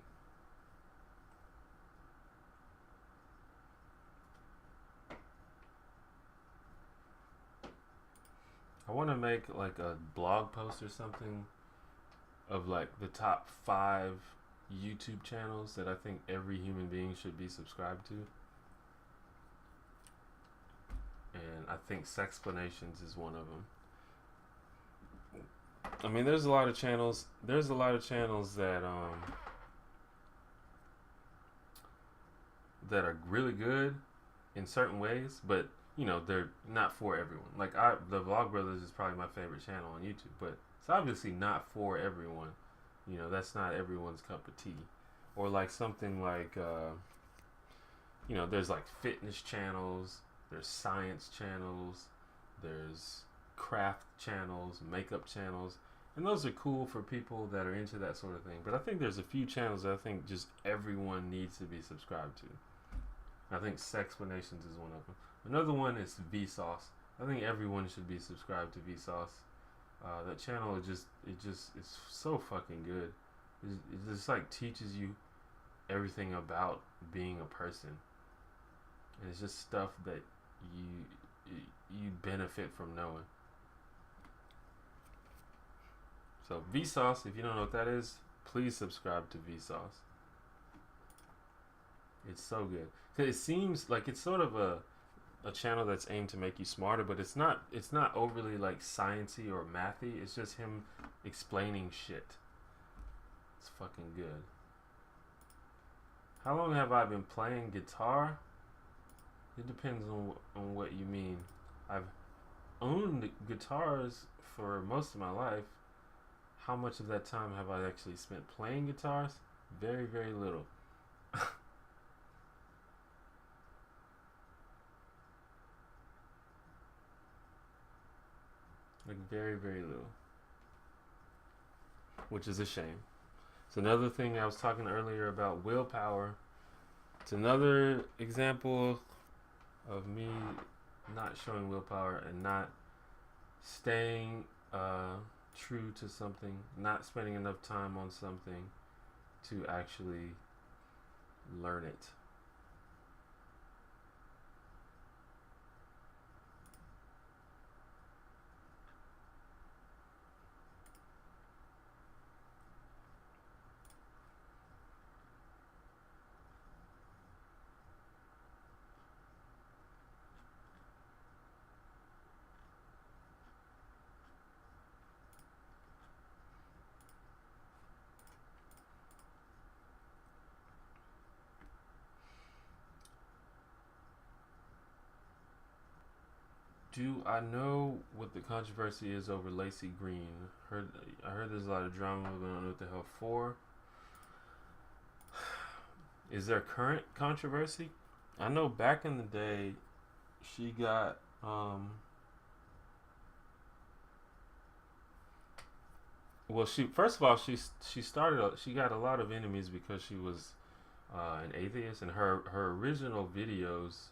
I want to make like a blog post or something of like the top 5 YouTube channels that I think every human being should be subscribed to. And I think Sexplanations is one of them. I mean, there's a lot of channels that that are really good in certain ways, but you know, they're not for everyone. Like the Vlogbrothers is probably my favorite channel on YouTube, but it's obviously not for everyone. You know, that's not everyone's cup of tea. Or like something like you know, there's like fitness channels, there's science channels, there's craft channels, makeup channels, and those are cool for people that are into that sort of thing. But I think there's a few channels that I think just everyone needs to be subscribed to. I think Sexplanations is one of them. Another one is Vsauce. I think everyone should be subscribed to Vsauce. That channel it's so fucking good. It just like teaches you everything about being a person, and it's just stuff that you benefit from knowing. So Vsauce, if you don't know what that is, please subscribe to Vsauce. It's so good. 'Cause it seems like it's sort of a channel that's aimed to make you smarter, but it's not overly like sciencey or mathy. It's just him explaining shit. It's fucking good. How long have I been playing guitar? It depends on what you mean. I've owned guitars for most of my life. How much of that time have I actually spent playing guitars? Very, very little. Like very, very little. Which is a shame. It's another thing I was talking earlier about willpower. It's another example of me not showing willpower and not staying true to something, not spending enough time on something to actually learn it. Do I know what the controversy is over Lacey Green? I heard there's a lot of drama, but I don't know what the hell for. Is there current controversy? I know back in the day, she got well, she first of all she got a lot of enemies because she was an atheist, and her original videos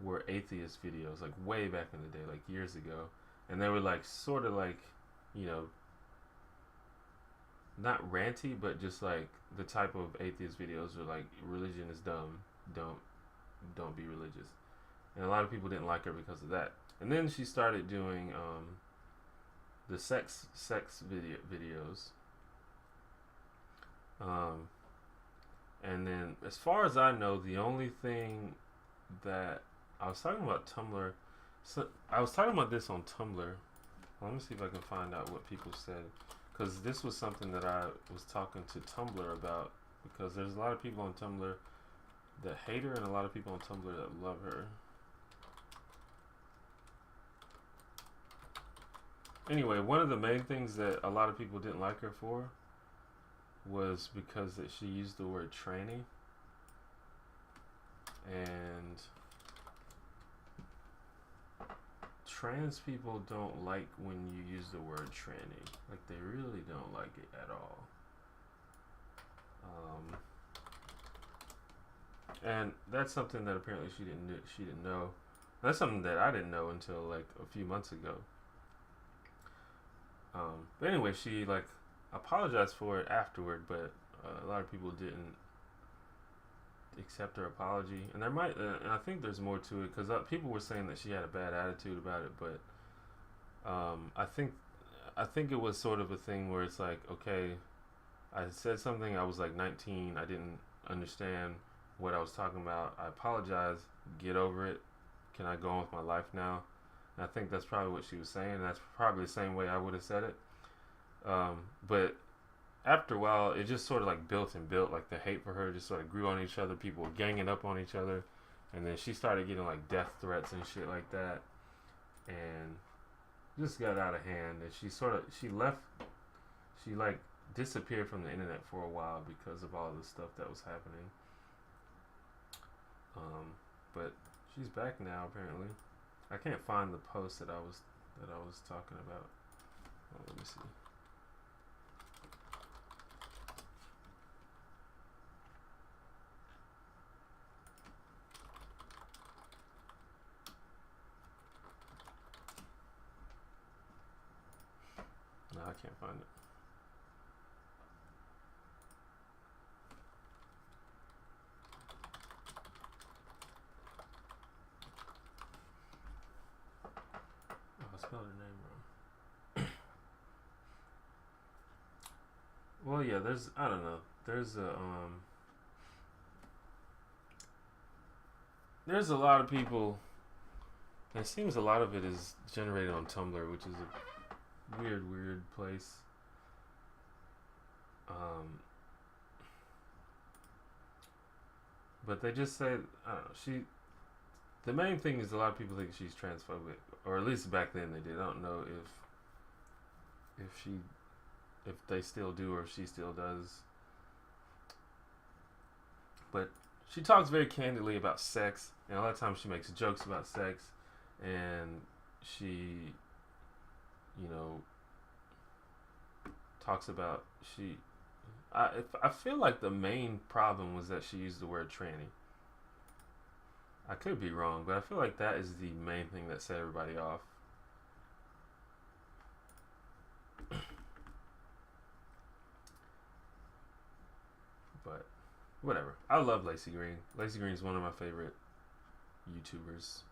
were atheist videos, like way back in the day, like years ago, and they were like sort of like, you know, not ranty, but just like the type of atheist videos are like religion is dumb, don't don't be religious, and a lot of people didn't like her because of that. And then she started doing the sex videos, um, and then as far as I know, the only thing that I was talking about Tumblr, so I was talking about this on Tumblr. Let me see if I can find out what people said, because this was something that I was talking to Tumblr about, because there's a lot of people on Tumblr that hate her and a lot of people on Tumblr that love her. Anyway, one of the main things that a lot of people didn't like her for was because that she used the word tranny, and trans people don't like when you use the word tranny. Like, they really don't like it at all. And that's something that apparently she didn't know. That's something that I didn't know until like a few months ago. But anyway, she like apologized for it afterward, but a lot of people didn't accept her apology, and there might, and I think there's more to it, because people were saying that she had a bad attitude about it, but I think it was sort of a thing where it's like, okay, I said something, I was like 19, I didn't understand what I was talking about, I apologize, get over it, can I go on with my life now? And I think that's probably what she was saying, and that's probably the same way I would have said it. But after a while, it just sort of like built and built. Like, the hate for her just sort of grew on each other. People were ganging up on each other, and then she started getting like death threats and shit like that, and just got out of hand. And she left. She like disappeared from the internet for a while because of all the stuff that was happening. But she's back now apparently. I can't find the post that I was talking about. Oh, let me see. No, I can't find it. Oh, I spelled her name wrong. Well, yeah, I don't know. There's a lot of people. And it seems a lot of it is generated on Tumblr, which is a weird place. But they just say, I don't know, the main thing is a lot of people think she's transphobic, or at least back then they did. I don't know if they still do, or if she still does. But she talks very candidly about sex, and a lot of times she makes jokes about sex, and she, you know, talks about I feel like the main problem was that she used the word tranny. I could be wrong, but I feel like that is the main thing that set everybody off. But whatever. I love Lacey Green. Lacey Green is one of my favorite YouTubers.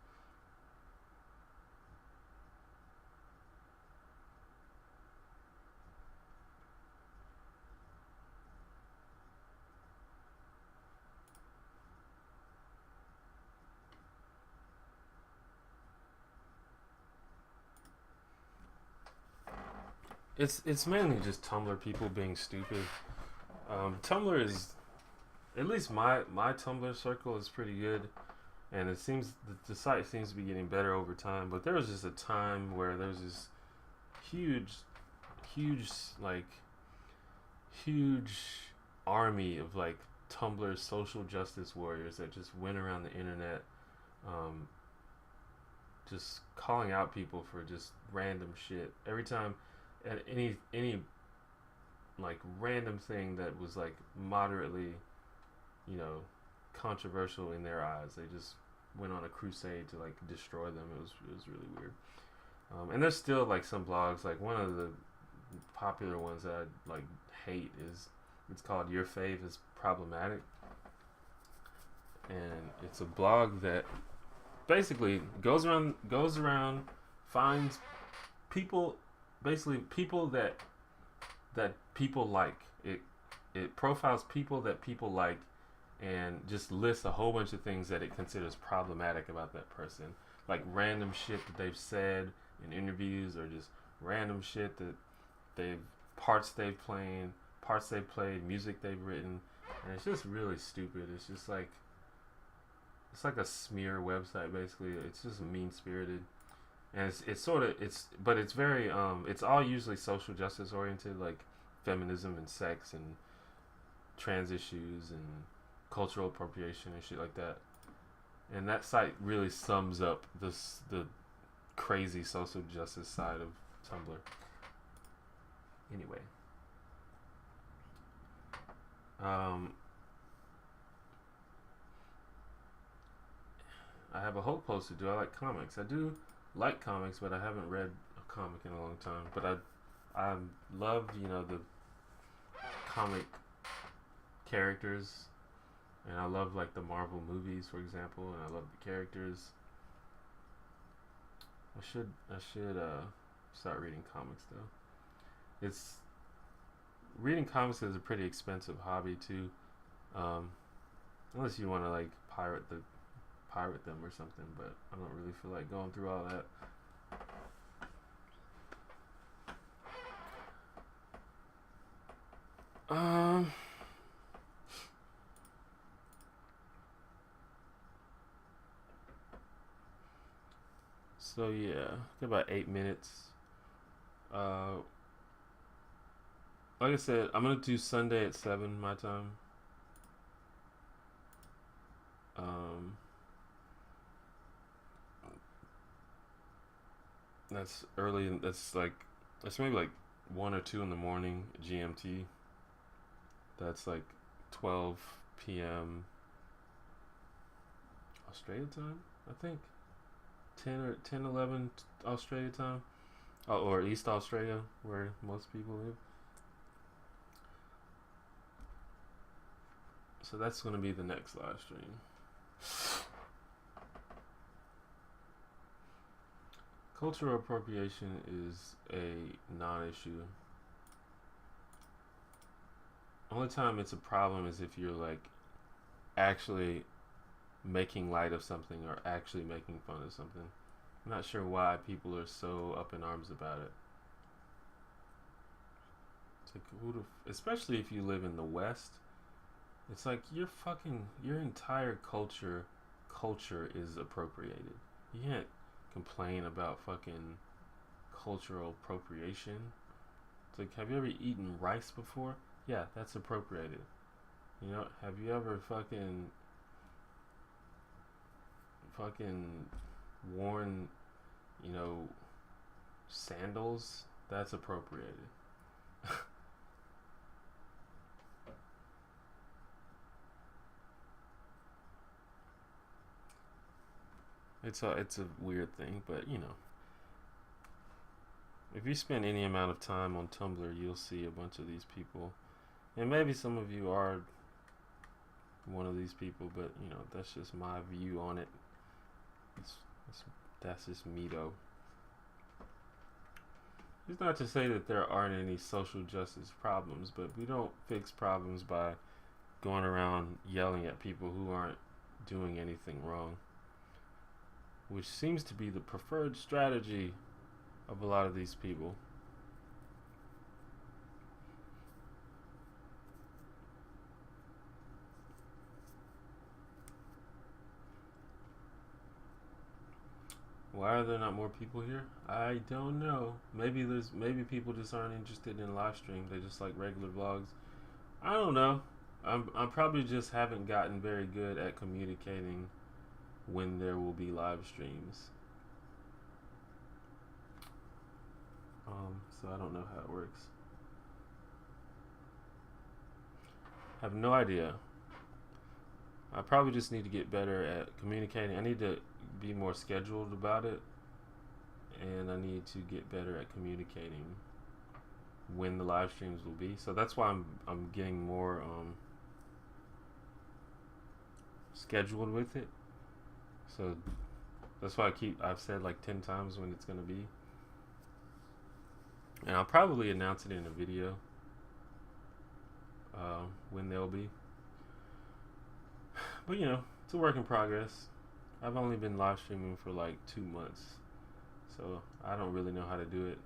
It's mainly just Tumblr people being stupid. Tumblr is, at least my Tumblr circle is pretty good. and it seems the site seems to be getting better over time. But there was just a time where there's this huge, huge, like huge army of like Tumblr social justice warriors that just went around the internet, um, just calling out people for just random shit every time, at any like random thing that was like moderately, you know, controversial in their eyes. They just went on a crusade to like destroy them. It was really weird. And there's still like some blogs. Like one of the popular ones that I like hate is it's called Your Fave is Problematic, and it's a blog that basically goes around finds people, basically people that people like. It profiles people that people like and just lists a whole bunch of things that it considers problematic about that person, like random shit that they've said in interviews, or just random shit that they've parts they've played, music they've written, and it's just really stupid. It's just like it's like a smear website basically. It's just mean spirited, and it's sort of but it's very it's all usually social justice oriented, like feminism and sex and trans issues and cultural appropriation and shit like that. And that site really sums up the crazy social justice side of Tumblr. Anyway, I have a whole post to do. I like comics. I do like comics, but I haven't read a comic in a long time. But I love, you know, the comic characters, and I love like the Marvel movies, for example, and I love the characters. I should start reading comics though. It's reading comics is a pretty expensive hobby too, unless you want to like pirate them or something. But I don't really feel like going through all that. So yeah, about 8 minutes. Uh, like I said, I'm gonna do Sunday at 7 my time. Um, that's early. That's maybe like 1 or 2 in the morning GMT. That's like 12 p.m. Australia time, I think. 10 or 11 Australia time, or East Australia, where most people live. So that's going to be the next live stream. Cultural appropriation is a non-issue. Only time it's a problem is if you're like actually making light of something or actually making fun of something. I'm not sure why people are so up in arms about it. It's like, especially if you live in the West, it's like your entire culture is appropriated. You can't complain about fucking cultural appropriation. It's like, have you ever eaten rice before? Yeah, that's appropriated. You know, have you ever fucking worn, you know, sandals? That's appropriated. It's a weird thing, but you know, if you spend any amount of time on Tumblr, you'll see a bunch of these people, and maybe some of you are one of these people, but you know, that's just my view on it. That's just me though. It's not to say that there aren't any social justice problems, but we don't fix problems by going around yelling at people who aren't doing anything wrong, which seems to be the preferred strategy of a lot of these people. Why are there not more people here? I don't know. Maybe people just aren't interested in live stream. They just like regular vlogs. I don't know. I'm probably just haven't gotten very good at communicating when there will be live streams. So I don't know how it works. I have no idea. I probably just need to get better at communicating. I need to be more scheduled about it, and I need to get better at communicating when the live streams will be. So that's why I'm getting more scheduled with it. So that's why I've said like 10 times when it's gonna be, and I'll probably announce it in a video when they'll be. But you know, it's a work in progress. I've only been live streaming for like 2 months, so I don't really know how to do it.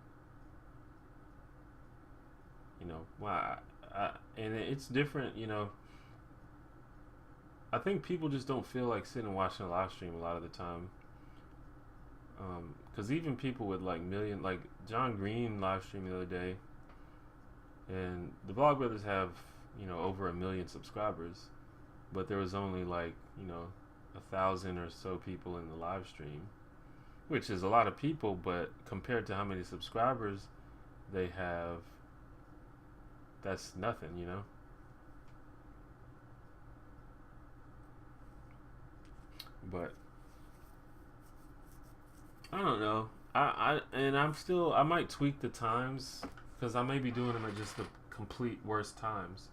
You know, and it's different. You know, I think people just don't feel like sitting and watching a live stream a lot of the time. Because even people with like like John Green live streamed the other day, and the Vlogbrothers have, you know, over 1 million subscribers, but there was only like, you know, 1,000 or so people in the live stream, which is a lot of people, but compared to how many subscribers they have, that's nothing, you know. But I don't know. I might tweak the times, because I may be doing them at just the complete worst times.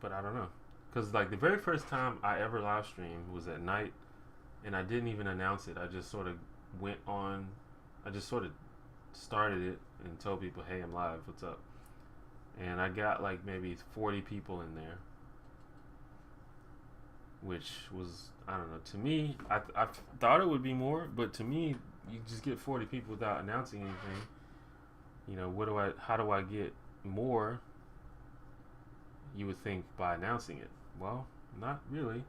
But I don't know, because like the very first time I ever live streamed was at night, and I didn't even announce it. I just sort of went on. I just sort of started it and told people, "Hey, I'm live. What's up?" And I got like maybe 40 people in there, which was, I don't know. To me, I thought it would be more, but to me, you just get 40 people without announcing anything. You know, how do I get more? You would think by announcing it. Well, not really.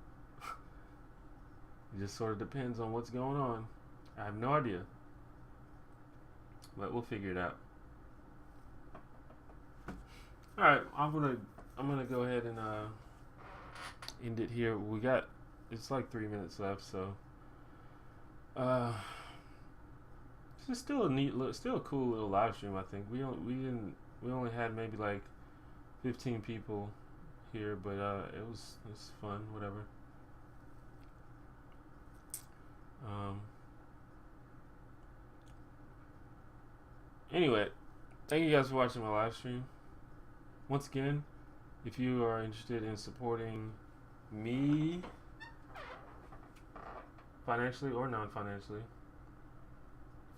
It just sort of depends on what's going on. I have no idea, but we'll figure it out. All right, I'm gonna go ahead and end it here. It's like 3 minutes left, so it's still a cool little live stream. I think we only had maybe like 15 people here, but it was fun, whatever. Anyway, thank you guys for watching my live stream. Once again, if you are interested in supporting me financially or non-financially,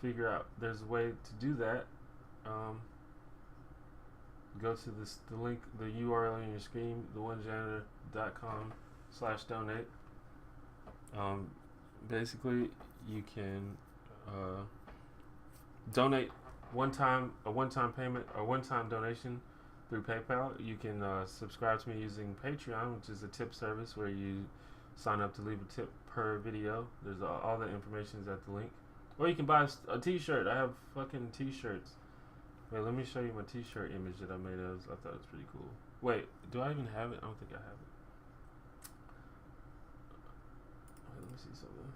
figure out there's a way to do that. Go to the link, the URL on your screen, theonejanitor.com/donate. Basically, you can donate a one-time payment or one-time donation through PayPal. You can subscribe to me using Patreon, which is a tip service where you sign up to leave a tip per video. There's all the information is at the link. Or you can buy a t-shirt. I have fucking t-shirts. Wait, let me show you my t-shirt image that I made. I thought it was pretty cool. Wait, do I even have it? I don't think I have it. Wait, let me see something.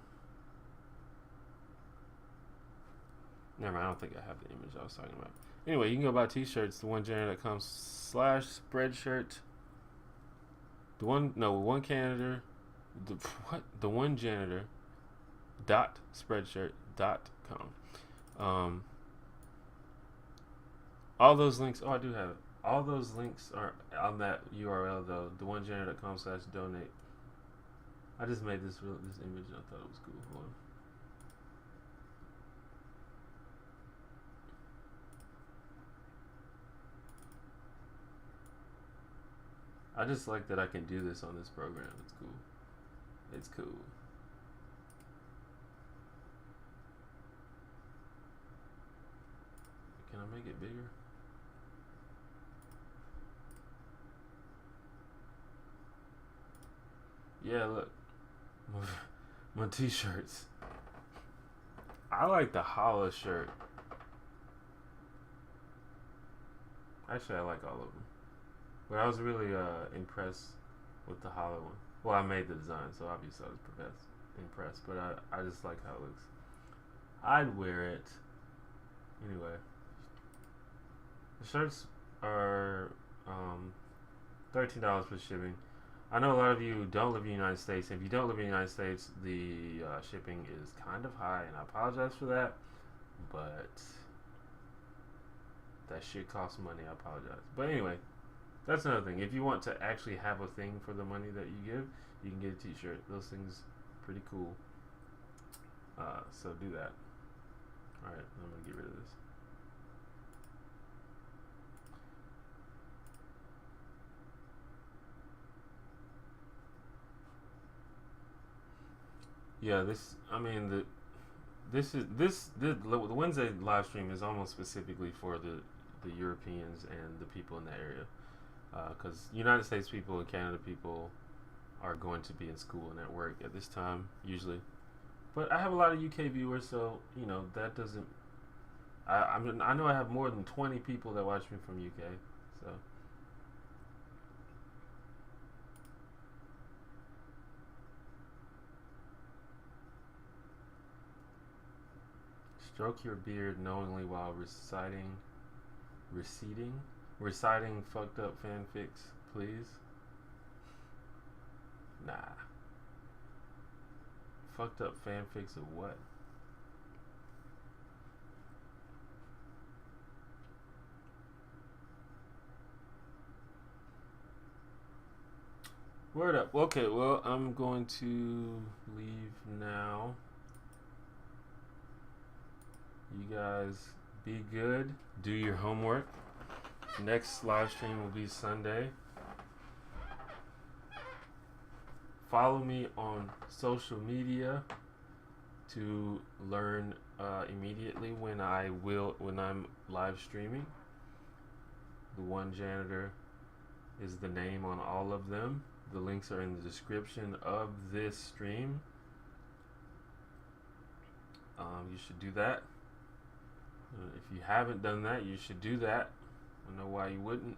Never mind, I don't think I have the image I was talking about. Anyway, you can go buy t-shirts, theonejanitor.com/spreadshirt. One Canada. The one janitor .spreadshirt.com. All those links. Oh, I do have it. All those links are on that URL though. theonejanitor.com/donate. I just made this image and I thought it was cool. Hold on. I just like that I can do this on this program. It's cool. It's cool. Can I make it bigger? Yeah, look. my t-shirts. I like the Holla shirt. Actually, I like all of them. But I was really impressed with the Holla one. Well, I made the design, so obviously I was impressed. But I just like how it looks. I'd wear it. Anyway. The shirts are $13 for shipping. I know a lot of you don't live in the United States. If you don't live in the United States, the shipping is kind of high, and I apologize for that. But that shit costs money. I apologize. But anyway, that's another thing. If you want to actually have a thing for the money that you give, you can get a t-shirt. Those things pretty cool. So do that. Alright, I'm going to get rid of this. Yeah, the Wednesday live stream is almost specifically for the Europeans and the people in that area, because United States people and Canada people are going to be in school and at work at this time usually, but I have a lot of UK viewers, so you know that doesn't. I know I have more than 20 people that watch me from UK, so. Stroke your beard knowingly while reciting fucked up fanfics, please. Nah. Fucked up fanfics of what? Word up. Okay, well, I'm going to leave now. You guys be good. Do your homework. Next live stream will be Sunday. Follow me on social media to learn immediately when I'm live streaming. The One Janitor is the name on all of them. The links are in the description of this stream. You should do that. If you haven't done that, you should do that. I don't know why you wouldn't.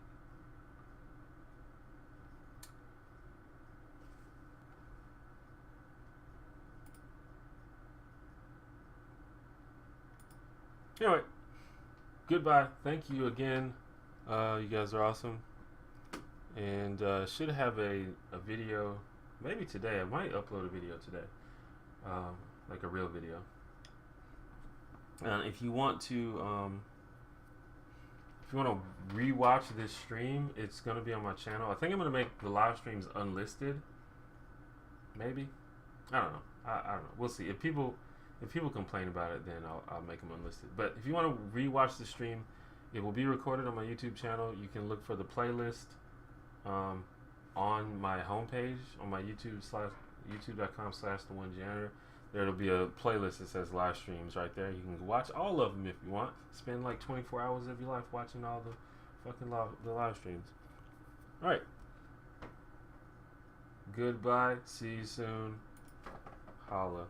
Anyway, goodbye. Thank you again. You guys are awesome. And should have a video maybe today. I might upload a video today, like a real video. If you want to rewatch this stream, it's gonna be on my channel. I think I'm gonna make the live streams unlisted. Maybe, I don't know. I don't know. We'll see. If people complain about it, then I'll make them unlisted. But if you want to rewatch the stream, it will be recorded on my YouTube channel. You can look for the playlist on my homepage on my youtube.com/theonejanitor. There'll be a playlist that says live streams right there. You can watch all of them if you want. Spend like 24 hours of your life watching all the fucking the live streams. All right. Goodbye. See you soon. Holla.